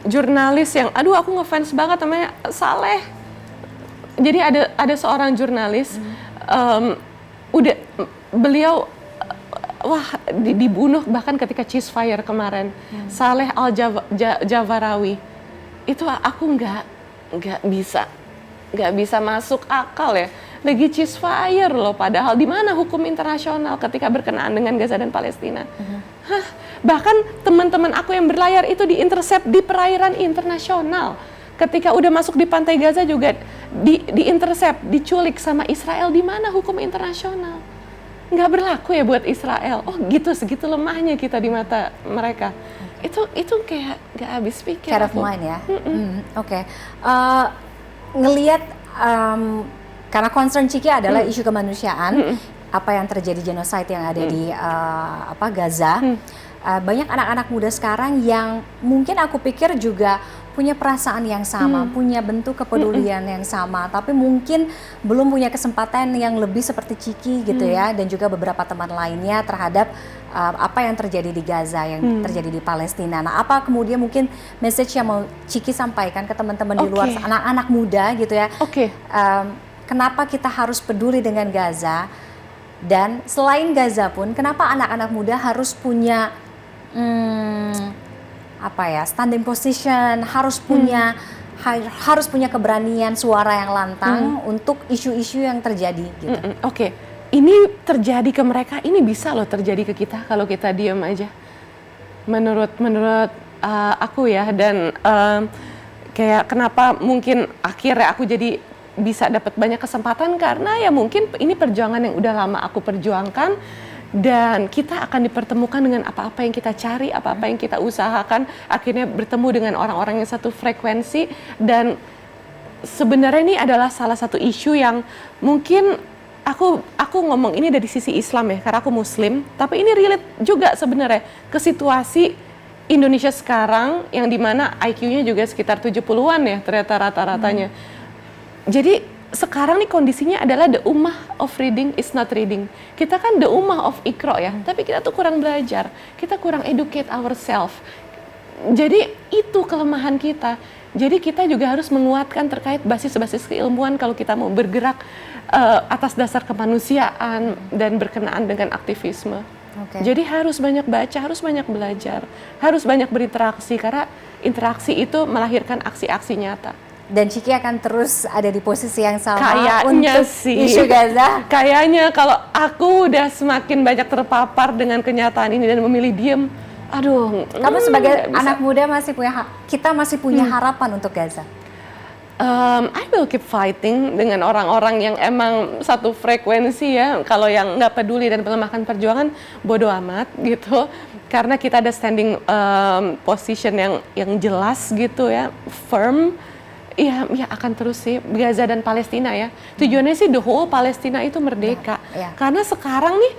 jurnalis yang, aduh aku ngefans banget namanya Saleh. Jadi ada seorang jurnalis, beliau dibunuh bahkan ketika ceasefire kemarin. Saleh Al-Javarawi. Itu aku nggak bisa masuk akal ya. Lagi ceasefire loh, padahal di mana hukum internasional ketika berkenaan dengan Gaza dan Palestina. Bahkan teman-teman aku yang berlayar itu diintercept di perairan internasional. Ketika udah masuk di pantai Gaza juga diintercept, diculik sama Israel. Di mana hukum internasional? Nggak berlaku ya buat Israel. Oh gitu, segitu lemahnya kita di mata mereka. Itu kayak nggak habis pikir. Care of aku. mind ya. Oke. Ngelihat karena concern Ciki adalah isu kemanusiaan, apa yang terjadi genocide yang ada di Gaza. Banyak anak-anak muda sekarang yang mungkin aku pikir juga punya perasaan yang sama, punya bentuk kepedulian yang sama, tapi mungkin belum punya kesempatan yang lebih seperti Ciki gitu ya, dan juga beberapa teman lainnya terhadap apa yang terjadi di Gaza, yang terjadi di Palestina. Nah, apa kemudian mungkin message yang mau Ciki sampaikan ke teman-teman di luar, anak-anak muda gitu ya? Kenapa kita harus peduli dengan Gaza? Dan selain Gaza pun, kenapa anak-anak muda harus punya standing position, harus punya keberanian suara yang lantang untuk isu-isu yang terjadi gitu. Ini terjadi ke mereka, ini bisa loh terjadi ke kita kalau kita diam aja. Menurut aku ya, dan kayak kenapa mungkin akhirnya aku jadi bisa dapat banyak kesempatan, karena ya mungkin ini perjuangan yang udah lama aku perjuangkan. Dan kita akan dipertemukan dengan apa-apa yang kita cari, apa-apa yang kita usahakan, akhirnya bertemu dengan orang-orang yang satu frekuensi. Dan sebenarnya ini adalah salah satu isu yang mungkin aku ngomong ini dari sisi Islam ya, karena aku Muslim, tapi ini relate juga sebenarnya ke situasi Indonesia sekarang yang dimana IQ-nya juga sekitar 70-an ya ternyata rata-ratanya. Jadi sekarang nih kondisinya adalah the ummah of reading is not reading. Kita kan the ummah of ikro ya, tapi kita tuh kurang belajar, kita kurang educate ourselves. Jadi itu kelemahan kita. Jadi kita juga harus menguatkan terkait basis-basis keilmuan kalau kita mau bergerak atas dasar kemanusiaan dan berkenaan dengan aktivisme. Jadi harus banyak baca, harus banyak belajar, harus banyak berinteraksi, karena interaksi itu melahirkan aksi-aksi nyata. Dan Ciki akan terus ada di posisi yang sama kayaknya untuk sih, isu Gaza? Kayaknya kalau aku udah semakin banyak terpapar dengan kenyataan ini dan memilih diem, aduh. Kamu sebagai anak muda kita masih punya harapan untuk Gaza? I will keep fighting dengan orang-orang yang emang satu frekuensi ya. Kalau yang nggak peduli dan melemahkan perjuangan, bodo amat gitu. Karena kita ada standing position yang jelas gitu ya, firm. Ya akan terus sih Gaza dan Palestina ya. Tujuannya sih the whole Palestina itu merdeka. Karena sekarang nih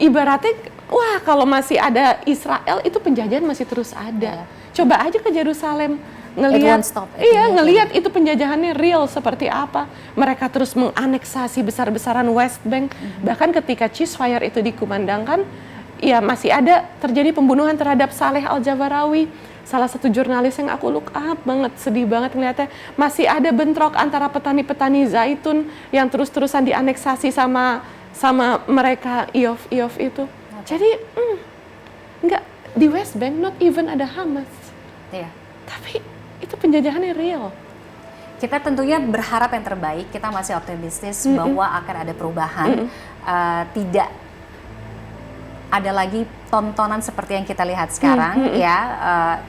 ibaratnya wah kalau masih ada Israel itu penjajahan masih terus ada. Coba aja ke Yerusalem ngelihat itu penjajahannya real seperti apa. Mereka terus menganeksasi besar-besaran West Bank. Bahkan ketika ceasefire itu dikumandangkan, ya masih ada terjadi pembunuhan terhadap Saleh Al-Jabarawi. Salah satu jurnalis yang aku look up banget, sedih banget ngeliatnya. Masih ada bentrok antara petani-petani zaitun yang terus-terusan dianeksasi sama mereka IOF itu. Jadi nggak di West Bank, not even ada Hamas. Tapi itu penjajahannya real. Kita tentunya berharap yang terbaik, kita masih optimistis bahwa akan ada perubahan. Tidak ada lagi tontonan seperti yang kita lihat sekarang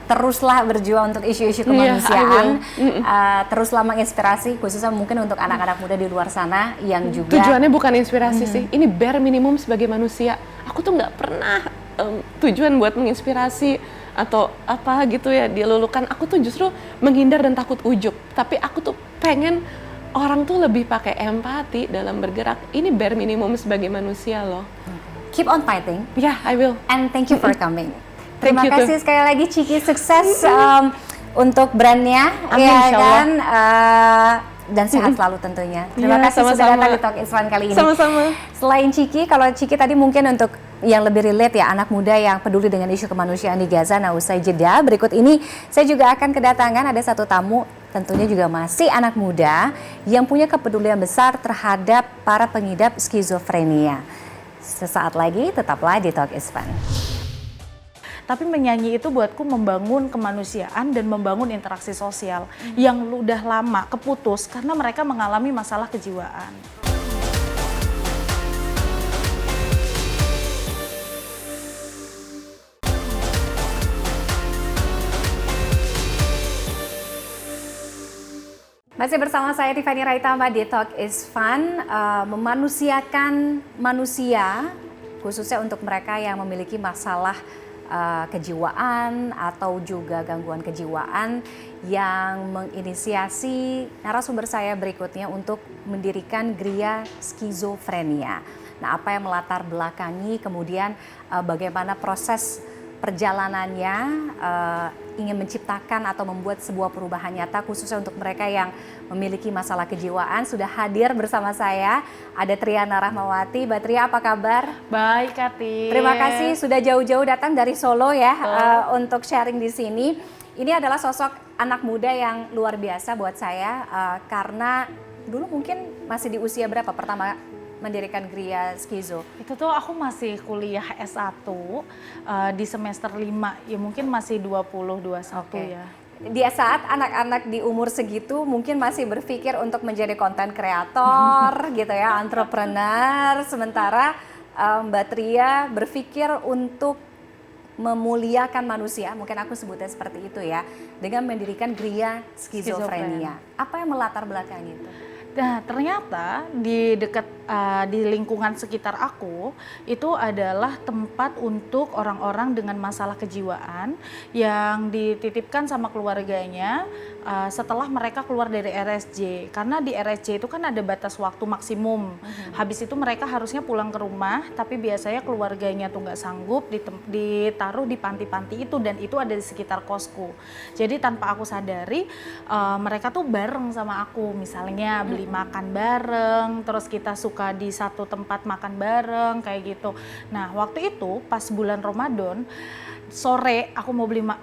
teruslah berjuang untuk isu-isu kemanusiaan, teruslah menginspirasi khususnya mungkin untuk anak-anak muda di luar sana yang juga tujuannya bukan inspirasi sih, ini bare minimum sebagai manusia. Aku tuh nggak pernah tujuan buat menginspirasi atau apa gitu ya dilulukan. Aku tuh justru menghindar dan takut ujub, tapi aku tuh pengen orang tuh lebih pakai empati dalam bergerak. Ini bare minimum sebagai manusia loh. Keep on fighting. Yeah, I will. And thank you for coming. Terima kasih sekali lagi Ciki, sukses untuk brandnya, amin, ya kan, dan sehat selalu tentunya. Terima kasih sudah datang di Talk Is Fun kali ini. Sama-sama. Selain Ciki, kalau Ciki tadi mungkin untuk yang lebih relate ya, anak muda yang peduli dengan isu kemanusiaan di Gaza. Nah, usai jeda berikut ini saya juga akan kedatangan ada satu tamu, tentunya juga masih anak muda yang punya kepedulian besar terhadap para pengidap skizofrenia. Sesaat lagi, tetaplah di Talk Is Fun. Tapi menyanyi itu buatku membangun kemanusiaan dan membangun interaksi sosial yang udah lama keputus karena mereka mengalami masalah kejiwaan. Masih bersama saya Tiffany Raitama di Talk Is Fun, memanusiakan manusia khususnya untuk mereka yang memiliki masalah kejiwaan atau juga gangguan kejiwaan yang menginisiasi narasumber saya berikutnya untuk mendirikan Gria Skizofrenia. Nah, apa yang melatar belakangi, kemudian bagaimana proses perjalanannya ingin menciptakan atau membuat sebuah perubahan nyata khususnya untuk mereka yang memiliki masalah kejiwaan. Sudah hadir bersama saya ada Triana Rahmawati. Mbak Tria, apa kabar? Baik, Kati. Terima kasih sudah jauh-jauh datang dari Solo ya untuk sharing di sini. Ini adalah sosok anak muda yang luar biasa buat saya karena dulu mungkin masih di usia berapa pertama mendirikan Gria Skizo? Itu tuh aku masih kuliah S1 di semester 5, ya mungkin masih 20-21 ya. Di saat anak-anak di umur segitu mungkin masih berpikir untuk menjadi konten kreator gitu ya, entrepreneur, sementara Mbak Tria berpikir untuk memuliakan manusia, mungkin aku sebutnya seperti itu ya, dengan mendirikan Gria Skizofrenia. Apa yang melatar belakangi itu? Nah, ternyata di dekat di lingkungan sekitar aku itu adalah tempat untuk orang-orang dengan masalah kejiwaan yang dititipkan sama keluarganya setelah mereka keluar dari RSJ. Karena di RSJ itu kan ada batas waktu maksimum. Habis itu mereka harusnya pulang ke rumah, tapi biasanya keluarganya tuh nggak sanggup, ditaruh di panti-panti itu, dan itu ada di sekitar kosku. Jadi tanpa aku sadari mereka tuh bareng sama aku, misalnya beli makan bareng, terus kita suka di satu tempat makan bareng kayak gitu. Nah, waktu itu pas bulan Ramadan sore aku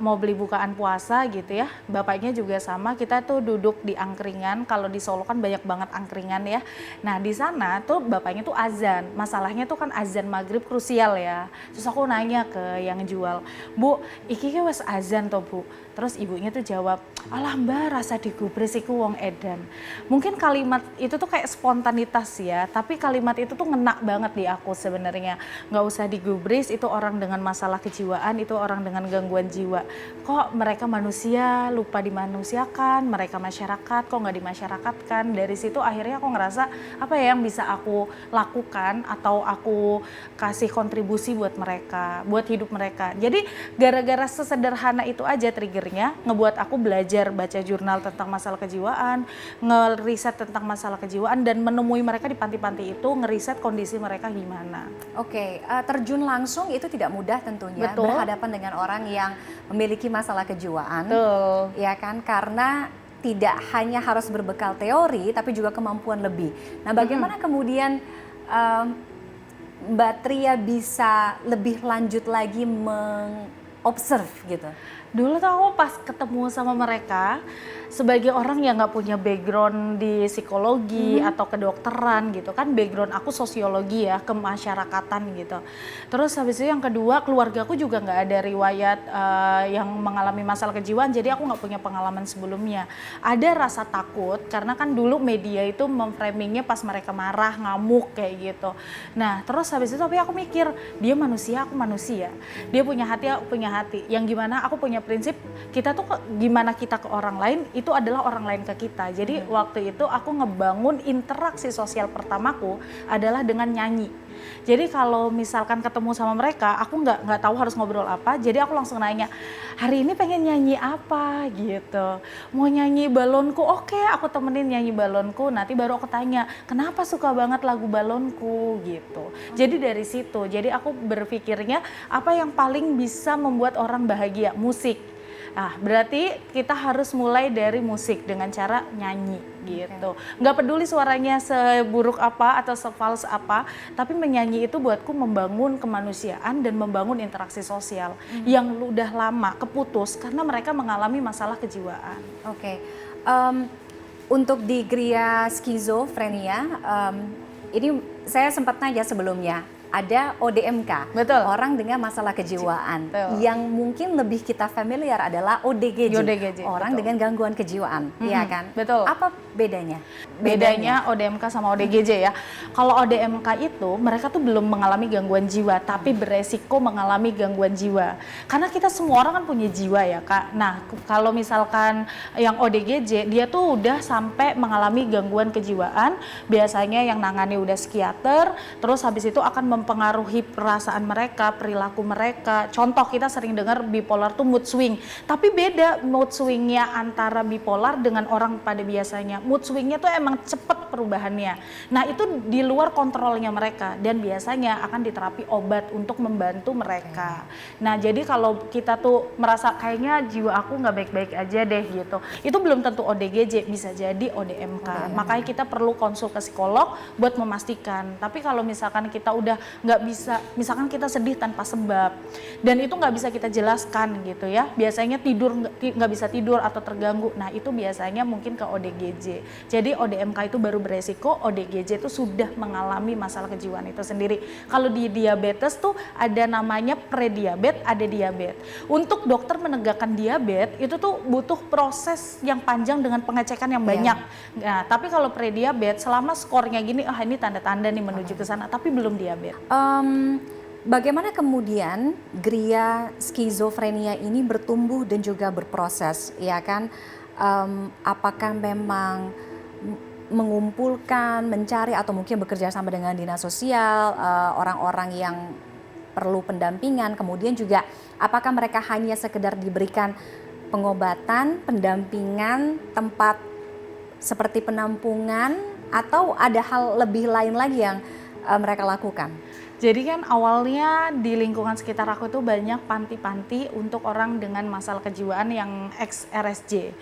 mau beli bukaan puasa gitu ya. Bapaknya juga sama, kita tuh duduk di angkringan. Kalau di Solo kan banyak banget angkringan ya. Nah, di sana tuh bapaknya tuh azan. Masalahnya tuh kan azan maghrib krusial ya. Terus aku nanya ke yang jual, "Bu, iki wes azan toh, Bu?" Terus ibunya tuh jawab, "Alah Mbak, rasa digubris iku wong edan." Mungkin kalimat itu tuh kayak spontanitas ya, tapi kalimat itu tuh ngena banget di aku sebenarnya. Nggak usah digubris, itu orang dengan masalah kejiwaan, itu orang dengan gangguan jiwa. Kok mereka manusia, lupa dimanusiakan, mereka masyarakat, kok nggak dimasyarakatkan. Dari situ akhirnya aku ngerasa, apa ya yang bisa aku lakukan atau aku kasih kontribusi buat mereka, buat hidup mereka. Jadi gara-gara sesederhana itu aja trigger ngebuat aku belajar baca jurnal tentang masalah kejiwaan, ngeriset tentang masalah kejiwaan, dan menemui mereka di panti-panti itu, ngeriset kondisi mereka gimana. Oke, terjun langsung itu tidak mudah tentunya. Betul. Berhadapan dengan orang yang memiliki masalah kejiwaan. Betul. Ya kan, karena tidak hanya harus berbekal teori tapi juga kemampuan lebih. Nah, bagaimana kemudian Mbak Tria bisa lebih lanjut lagi mengobserv gitu? Dulu tuh aku pas ketemu sama mereka sebagai orang yang nggak punya background di psikologi atau kedokteran gitu kan, background aku sosiologi ya, kemasyarakatan gitu. Terus habis itu yang kedua, keluarga aku juga nggak ada riwayat yang mengalami masalah kejiwaan, jadi aku nggak punya pengalaman sebelumnya. Ada rasa takut karena kan dulu media itu memframingnya pas mereka marah, ngamuk kayak gitu. Nah terus habis itu tapi aku mikir, dia manusia, aku manusia. Dia punya hati, aku punya hati. Yang gimana aku punya prinsip, kita tuh gimana kita ke orang lain, itu adalah orang lain ke kita. Jadi waktu itu aku ngebangun interaksi sosial pertamaku adalah dengan nyanyi. Jadi kalau misalkan ketemu sama mereka, aku nggak tahu harus ngobrol apa, jadi aku langsung nanya, "Hari ini pengen nyanyi apa?" gitu. "Mau nyanyi balonku?" "Oke, aku temenin nyanyi balonku." Nanti baru aku tanya, "Kenapa suka banget lagu balonku?" gitu. Jadi dari situ, jadi aku berpikirnya apa yang paling bisa membuat orang bahagia? Musik. Nah, berarti kita harus mulai dari musik dengan cara nyanyi gitu. Nggak peduli suaranya seburuk apa atau sefals apa, tapi menyanyi itu buatku membangun kemanusiaan dan membangun interaksi sosial yang udah lama keputus karena mereka mengalami masalah kejiwaan. Oke. Untuk di Gria Skizofrenia, ini saya sempat nanya sebelumnya. Ada ODMK, Betul. orang dengan masalah kejiwaan. Betul. Yang mungkin lebih kita familiar adalah ODGJ, orang betul. dengan gangguan kejiwaan, ya kan? Betul. Apa bedanya? Bedanya ODMK sama ODGJ ya. Kalau ODMK itu mereka tuh belum mengalami gangguan jiwa, tapi beresiko mengalami gangguan jiwa. Karena kita semua orang kan punya jiwa ya Kak. Nah kalau misalkan yang ODGJ, dia tuh udah sampai mengalami gangguan kejiwaan, biasanya yang nangani udah psikiater, terus habis itu akan mempengaruhi perasaan mereka, perilaku mereka. Contoh kita sering dengar bipolar tuh mood swing, tapi beda mood swingnya antara bipolar dengan orang pada biasanya. Mood swingnya tuh emang cepet perubahannya. Nah itu di luar kontrolnya mereka dan biasanya akan diterapi obat untuk membantu mereka. Nah jadi kalau kita tuh merasa kayaknya jiwa aku nggak baik-baik aja deh gitu, itu belum tentu ODGJ, bisa jadi ODMK. Makanya kita perlu konsul ke psikolog buat memastikan. Tapi kalau misalkan kita udah nggak bisa, misalkan kita sedih tanpa sebab dan itu nggak bisa kita jelaskan gitu ya, biasanya tidur nggak bisa tidur atau terganggu, nah itu biasanya mungkin ke ODGJ. Jadi ODMK itu baru beresiko, ODGJ itu sudah mengalami masalah kejiwaan itu sendiri. Kalau di diabetes tuh ada namanya prediabetes, ada diabetes. Untuk dokter menegakkan diabetes itu tuh butuh proses yang panjang dengan pengecekan yang banyak. Nah, tapi kalau prediabetes selama skornya gini, ini tanda-tanda nih menuju ke sana, tapi belum diabetes. Bagaimana kemudian gria skizofrenia ini bertumbuh dan juga berproses, ya kan? Apakah memang mengumpulkan, mencari atau mungkin bekerja sama dengan dinas sosial, orang-orang yang perlu pendampingan, kemudian juga apakah mereka hanya sekedar diberikan pengobatan, pendampingan, tempat seperti penampungan, atau ada hal lebih lain lagi yang mereka lakukan? Jadi kan awalnya di lingkungan sekitar aku tuh banyak panti-panti untuk orang dengan masalah kejiwaan yang ex-RSJ.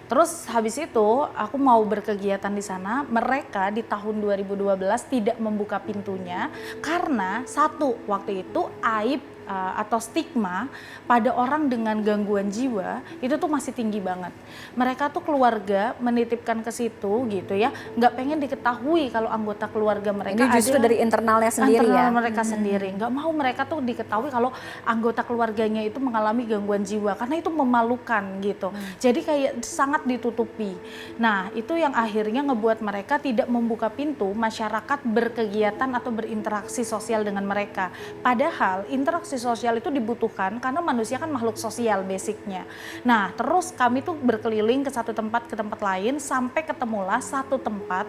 Terus habis itu aku mau berkegiatan di sana, mereka di tahun 2012 tidak membuka pintunya karena satu, waktu itu aib atau stigma pada orang dengan gangguan jiwa itu tuh masih tinggi banget. Mereka tuh keluarga menitipkan ke situ gitu ya, nggak pengen diketahui kalau anggota keluarga mereka ini justru dari internalnya sendiri ya? Mereka sendiri, nggak mau mereka tuh diketahui kalau anggota keluarganya itu mengalami gangguan jiwa karena itu memalukan gitu. Jadi kayak sangat ditutupi. Nah itu yang akhirnya ngebuat mereka tidak membuka pintu masyarakat berkegiatan atau berinteraksi sosial dengan mereka. Padahal interaksi sosial itu dibutuhkan karena manusia kan makhluk sosial basicnya. Nah terus kami tuh berkeliling ke satu tempat ke tempat lain sampai ketemulah satu tempat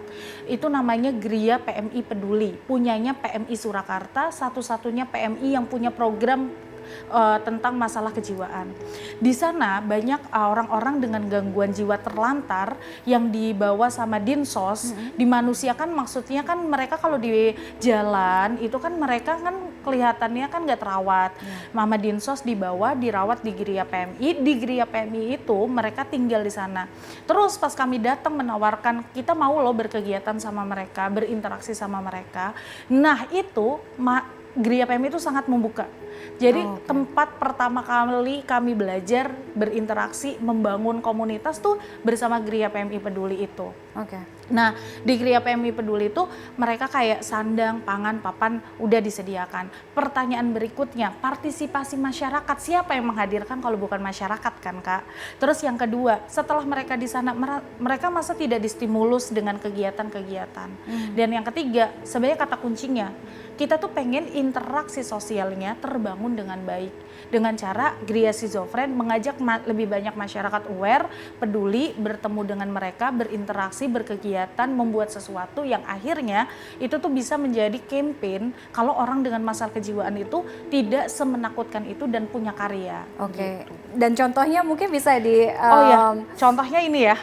itu namanya Gria PMI Peduli, punyanya PMI Surakarta, satu-satunya PMI yang punya program tentang masalah kejiwaan. Di sana banyak orang-orang dengan gangguan jiwa terlantar yang dibawa sama Dinsos, dimanusiakan, maksudnya kan mereka kalau di jalan itu kan mereka kan kelihatannya kan nggak terawat. Mama Dinsos dibawa dirawat di Gria PMI, di Gria PMI itu mereka tinggal di sana. Terus pas kami datang menawarkan kita mau loh berkegiatan sama mereka, berinteraksi sama mereka. Nah itu Gria PMI itu sangat membuka. Jadi tempat pertama kali kami belajar berinteraksi, membangun komunitas tuh bersama Gria PMI Peduli itu. Nah di Gria PMI Peduli itu mereka kayak sandang, pangan, papan udah disediakan. Pertanyaan berikutnya, partisipasi masyarakat, siapa yang menghadirkan kalau bukan masyarakat kan Kak? Terus yang kedua, setelah mereka di sana mereka masa tidak distimulus dengan kegiatan-kegiatan. Dan yang ketiga, sebenarnya kata kuncinya, kita tuh pengen interaksi sosialnya terbangun dengan baik. Dengan cara Gria Skizofren mengajak lebih banyak masyarakat aware, peduli, bertemu dengan mereka, berinteraksi, berkegiatan, membuat sesuatu yang akhirnya itu tuh bisa menjadi campaign kalau orang dengan masalah kejiwaan itu tidak semenakutkan itu dan punya karya. Gitu. Dan contohnya mungkin bisa di... Contohnya ini ya.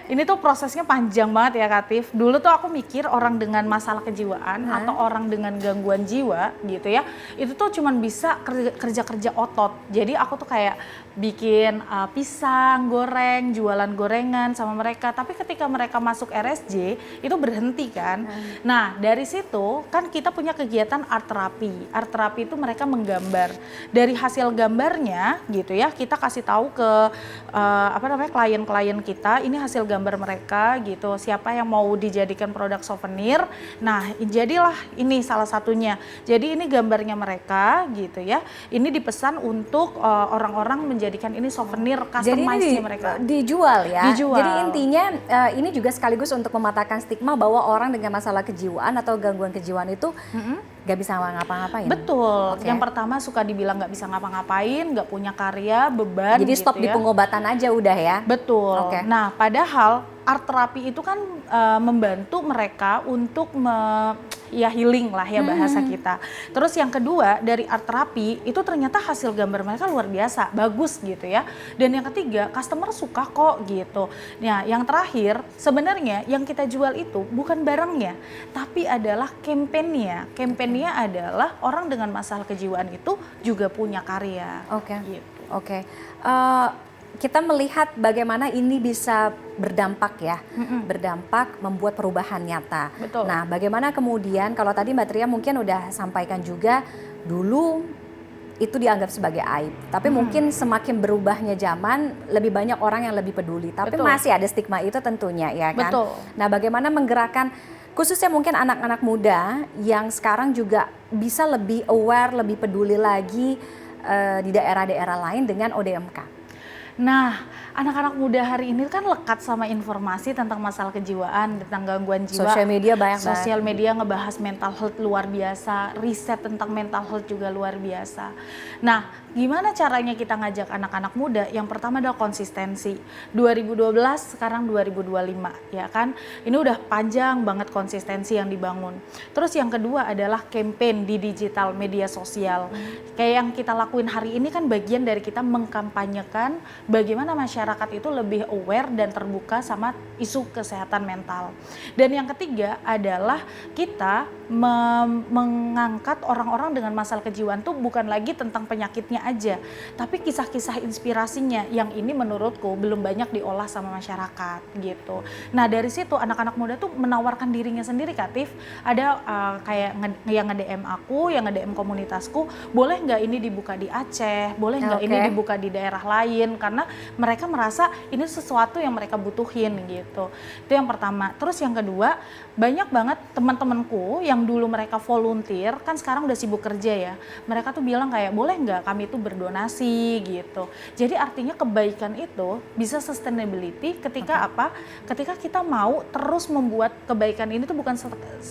Ini tuh prosesnya panjang banget ya Katif. Dulu tuh aku mikir orang dengan masalah kejiwaan atau orang dengan gangguan jiwa gitu ya, itu tuh cuman bisa kerja-kerja otot. Jadi aku tuh kayak bikin pisang, goreng, jualan gorengan sama mereka. Tapi ketika mereka masuk RSJ itu berhenti kan. Nah dari situ kan kita punya kegiatan art therapy. Art therapy itu mereka menggambar. Dari hasil gambarnya gitu ya, kita kasih tahu ke klien-klien kita, ini hasil gambar mereka gitu, siapa yang mau dijadikan produk souvenir. Nah jadilah ini salah satunya. Jadi ini gambarnya mereka gitu ya, ini dipesan untuk orang-orang menjadikan ini souvenir customize-nya mereka. Dijual ya? Dijual. Jadi intinya ini juga sekaligus untuk mematahkan stigma bahwa orang dengan masalah kejiwaan atau gangguan kejiwaan itu gak bisa ngapa-ngapain. Betul. Yang pertama suka dibilang gak bisa ngapa-ngapain, gak punya karya, beban. Jadi stop gitu di pengobatan aja udah ya? Betul. Nah padahal art terapi itu kan membantu mereka untuk ya healing lah ya bahasa kita. Terus yang kedua dari art terapi itu ternyata hasil gambar mereka luar biasa, bagus gitu ya. Dan yang ketiga customer suka kok gitu. Nah yang terakhir sebenarnya yang kita jual itu bukan barangnya, tapi adalah kampanyenya. Kampanyenya adalah orang dengan masalah kejiwaan itu juga punya karya. Oke. Gitu. Oke. Kita melihat bagaimana ini bisa berdampak ya, berdampak membuat perubahan nyata. Betul. Nah, bagaimana kemudian kalau tadi Mbak Tria mungkin udah sampaikan juga dulu itu dianggap sebagai aib, tapi mungkin semakin berubahnya zaman lebih banyak orang yang lebih peduli, tapi Betul. masih ada stigma itu tentunya ya kan. Betul. Nah, bagaimana menggerakkan khususnya mungkin anak-anak muda yang sekarang juga bisa lebih aware, lebih peduli lagi di daerah-daerah lain dengan ODMK. Nah, anak-anak muda hari ini kan lekat sama informasi tentang masalah kejiwaan, tentang gangguan jiwa. Sosial media banyak banget. Sosial media ngebahas mental health luar biasa, riset tentang mental health juga luar biasa. Nah, gimana caranya kita ngajak anak-anak muda? Yang pertama adalah konsistensi. 2012 sekarang 2025 ya kan. Ini udah panjang banget konsistensi yang dibangun. Terus yang kedua adalah campaign di digital media sosial. Kayak yang kita lakuin hari ini kan bagian dari kita mengkampanyekan bagaimana masyarakat itu lebih aware dan terbuka sama isu kesehatan mental. Dan yang ketiga adalah kita mengangkat orang-orang dengan masalah kejiwaan itu bukan lagi tentang penyakitnya aja, tapi kisah-kisah inspirasinya yang ini menurutku belum banyak diolah sama masyarakat gitu. Nah dari situ anak-anak muda tuh menawarkan dirinya sendiri, Katif. Ada kayak yang nge-DM aku, yang nge-DM komunitasku, boleh nggak ini dibuka di Aceh, boleh nggak ini dibuka di daerah lain, karena mereka merasa ini sesuatu yang mereka butuhin gitu. Itu yang pertama. Terus yang kedua, banyak banget teman-temanku yang dulu mereka volunteer, kan sekarang udah sibuk kerja ya, mereka tuh bilang kayak boleh nggak kami tuh berdonasi gitu. Jadi artinya kebaikan itu bisa sustainability ketika apa? Ketika kita mau terus membuat kebaikan ini tuh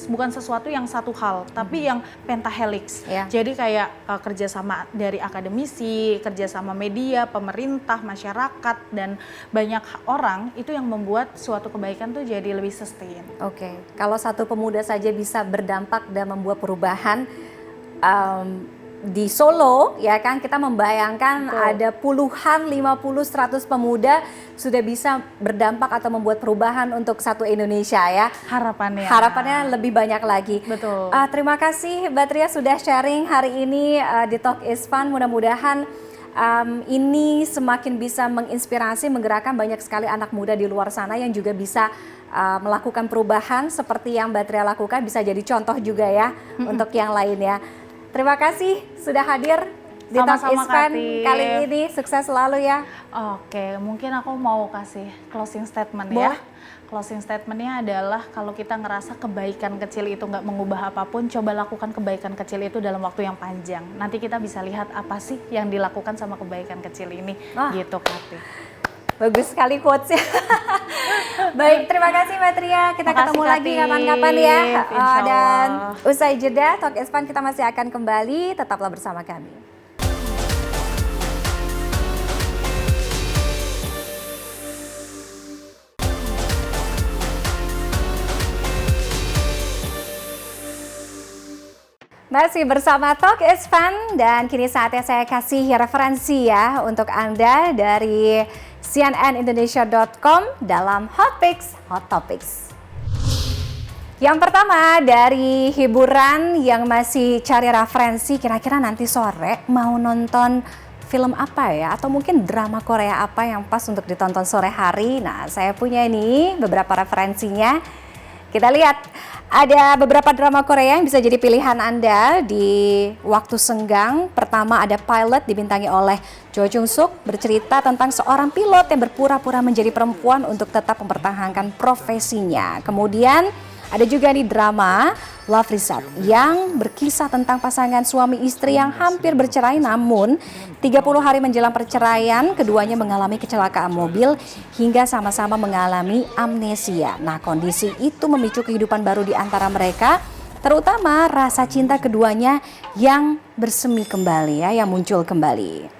bukan sesuatu yang satu hal, tapi yang pentahelix. Jadi kayak kerjasama dari akademisi, kerjasama media, pemerintah, masyarakat, dan banyak orang itu yang membuat suatu kebaikan tuh jadi lebih sustain. Oke, kalau satu pemuda saja bisa berdampak dan membuat perubahan di Solo, ya kan, kita membayangkan ada puluhan, 50, 100 pemuda sudah bisa berdampak atau membuat perubahan untuk satu Indonesia ya. Harapannya lebih banyak lagi. Betul. Terima kasih Mbak Tria sudah sharing hari ini di Talk is Fun. Mudah-mudahan ini semakin bisa menginspirasi, menggerakkan banyak sekali anak muda di luar sana yang juga bisa melakukan perubahan seperti yang Mbak Tria lakukan, bisa jadi contoh juga ya untuk yang lainnya. Terima kasih sudah hadir di Talk is Fun kali ini, sukses selalu ya. Oke, mungkin aku mau kasih closing statement ya. Closing statementnya adalah kalau kita ngerasa kebaikan kecil itu nggak mengubah apapun, coba lakukan kebaikan kecil itu dalam waktu yang panjang. Nanti kita bisa lihat apa sih yang dilakukan sama kebaikan kecil ini, gitu Kati. Bagus sekali quotes-nya. Baik, terima kasih Mbak Tria. Kita ketemu lagi kapan-kapan ya. Dan usai jeda Talk is Fun kita masih akan kembali. Tetaplah bersama kami. Masih bersama Talk is Fun dan kini saatnya saya kasih referensi ya untuk Anda dari cnnindonesia.com dalam Hot Topics. Yang pertama dari hiburan yang masih cari referensi, kira-kira nanti sore mau nonton film apa ya, atau mungkin drama Korea apa yang pas untuk ditonton sore hari. Nah, saya punya ini beberapa referensinya. Kita lihat, ada beberapa drama Korea yang bisa jadi pilihan Anda di waktu senggang. Pertama ada Pilot, dibintangi oleh Jo Jung Suk, bercerita tentang seorang pilot yang berpura-pura menjadi perempuan untuk tetap mempertahankan profesinya. Kemudian ada juga nih drama Love Resort yang berkisah tentang pasangan suami istri yang hampir bercerai, namun 30 hari menjelang perceraian keduanya mengalami kecelakaan mobil hingga sama-sama mengalami amnesia. Nah, kondisi itu memicu kehidupan baru di antara mereka, terutama rasa cinta keduanya yang bersemi kembali ya, yang muncul kembali.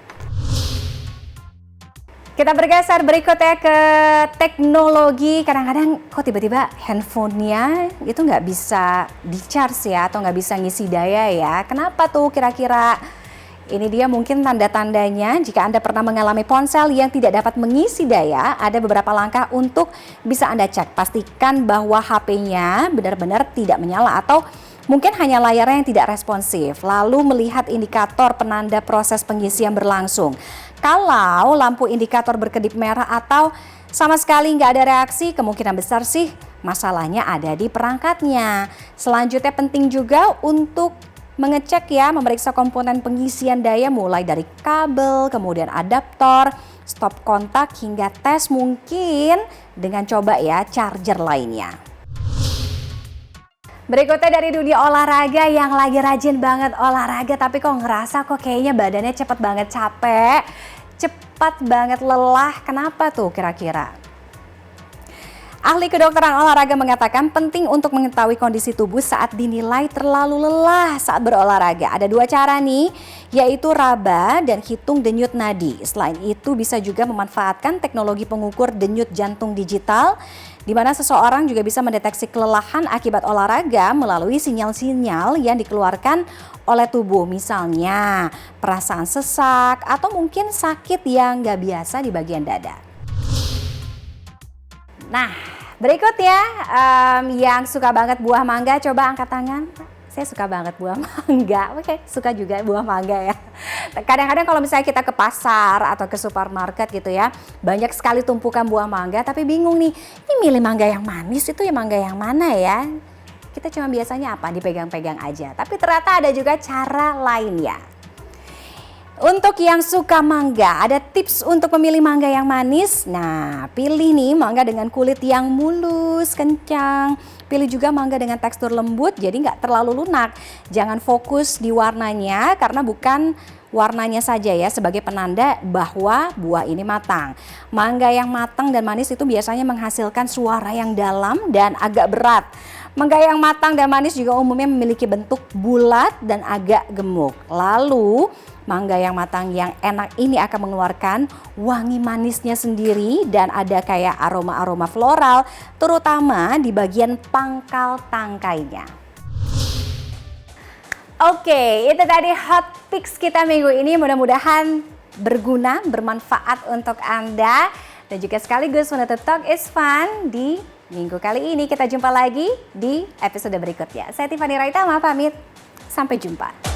Kita bergeser berikutnya ke teknologi. Kadang-kadang kok tiba-tiba handphonenya itu nggak bisa di-charge ya, atau nggak bisa ngisi daya ya. Kenapa tuh kira-kira? Ini dia mungkin tanda-tandanya jika Anda pernah mengalami ponsel yang tidak dapat mengisi daya, ada beberapa langkah untuk bisa Anda cek. Pastikan bahwa HP-nya benar-benar tidak menyala atau mungkin hanya layarnya yang tidak responsif. Lalu melihat indikator penanda proses pengisian berlangsung. Kalau lampu indikator berkedip merah atau sama sekali nggak ada reaksi, kemungkinan besar sih masalahnya ada di perangkatnya. Selanjutnya penting juga untuk mengecek ya, memeriksa komponen pengisian daya mulai dari kabel, kemudian adaptor, stop kontak hingga tes mungkin dengan coba ya charger lainnya. Berikutnya dari dunia olahraga yang lagi rajin banget olahraga tapi kok ngerasa kok kayaknya badannya cepet banget capek, cepat banget lelah. Kenapa tuh kira-kira? Ahli kedokteran olahraga mengatakan penting untuk mengetahui kondisi tubuh saat dinilai terlalu lelah saat berolahraga. Ada 2 cara nih, yaitu raba dan hitung denyut nadi. Selain itu bisa juga memanfaatkan teknologi pengukur denyut jantung digital, di mana seseorang juga bisa mendeteksi kelelahan akibat olahraga melalui sinyal-sinyal yang dikeluarkan oleh tubuh. Misalnya perasaan sesak atau mungkin sakit yang nggak biasa di bagian dada. Nah, berikutnya yang suka banget buah mangga, coba angkat tangan. Saya suka banget buah mangga. Oke, suka juga buah mangga ya. Kadang-kadang kalau misalnya kita ke pasar atau ke supermarket gitu ya, banyak sekali tumpukan buah mangga, tapi bingung nih, ini milih mangga yang manis itu ya mangga yang mana ya? Kita cuma biasanya apa? Dipegang-pegang aja. Tapi ternyata ada juga cara lainnya. Untuk yang suka mangga, ada tips untuk memilih mangga yang manis. Nah, pilih nih mangga dengan kulit yang mulus, kencang. Pilih juga mangga dengan tekstur lembut, jadi nggak terlalu lunak. Jangan fokus di warnanya, karena bukan warnanya saja ya sebagai penanda bahwa buah ini matang. Mangga yang matang dan manis itu biasanya menghasilkan suara yang dalam dan agak berat. Mangga yang matang dan manis juga umumnya memiliki bentuk bulat dan agak gemuk. Lalu, mangga yang matang yang enak ini akan mengeluarkan wangi manisnya sendiri dan ada kayak aroma-aroma floral, terutama di bagian pangkal tangkainya. Oke, itu tadi hot picks kita minggu ini. Mudah-mudahan berguna, bermanfaat untuk Anda. Dan juga sekaligus menutup Talk is Fun di minggu kali ini. Kita jumpa lagi di episode berikutnya. Saya Tiffany Raitama pamit. Sampai jumpa.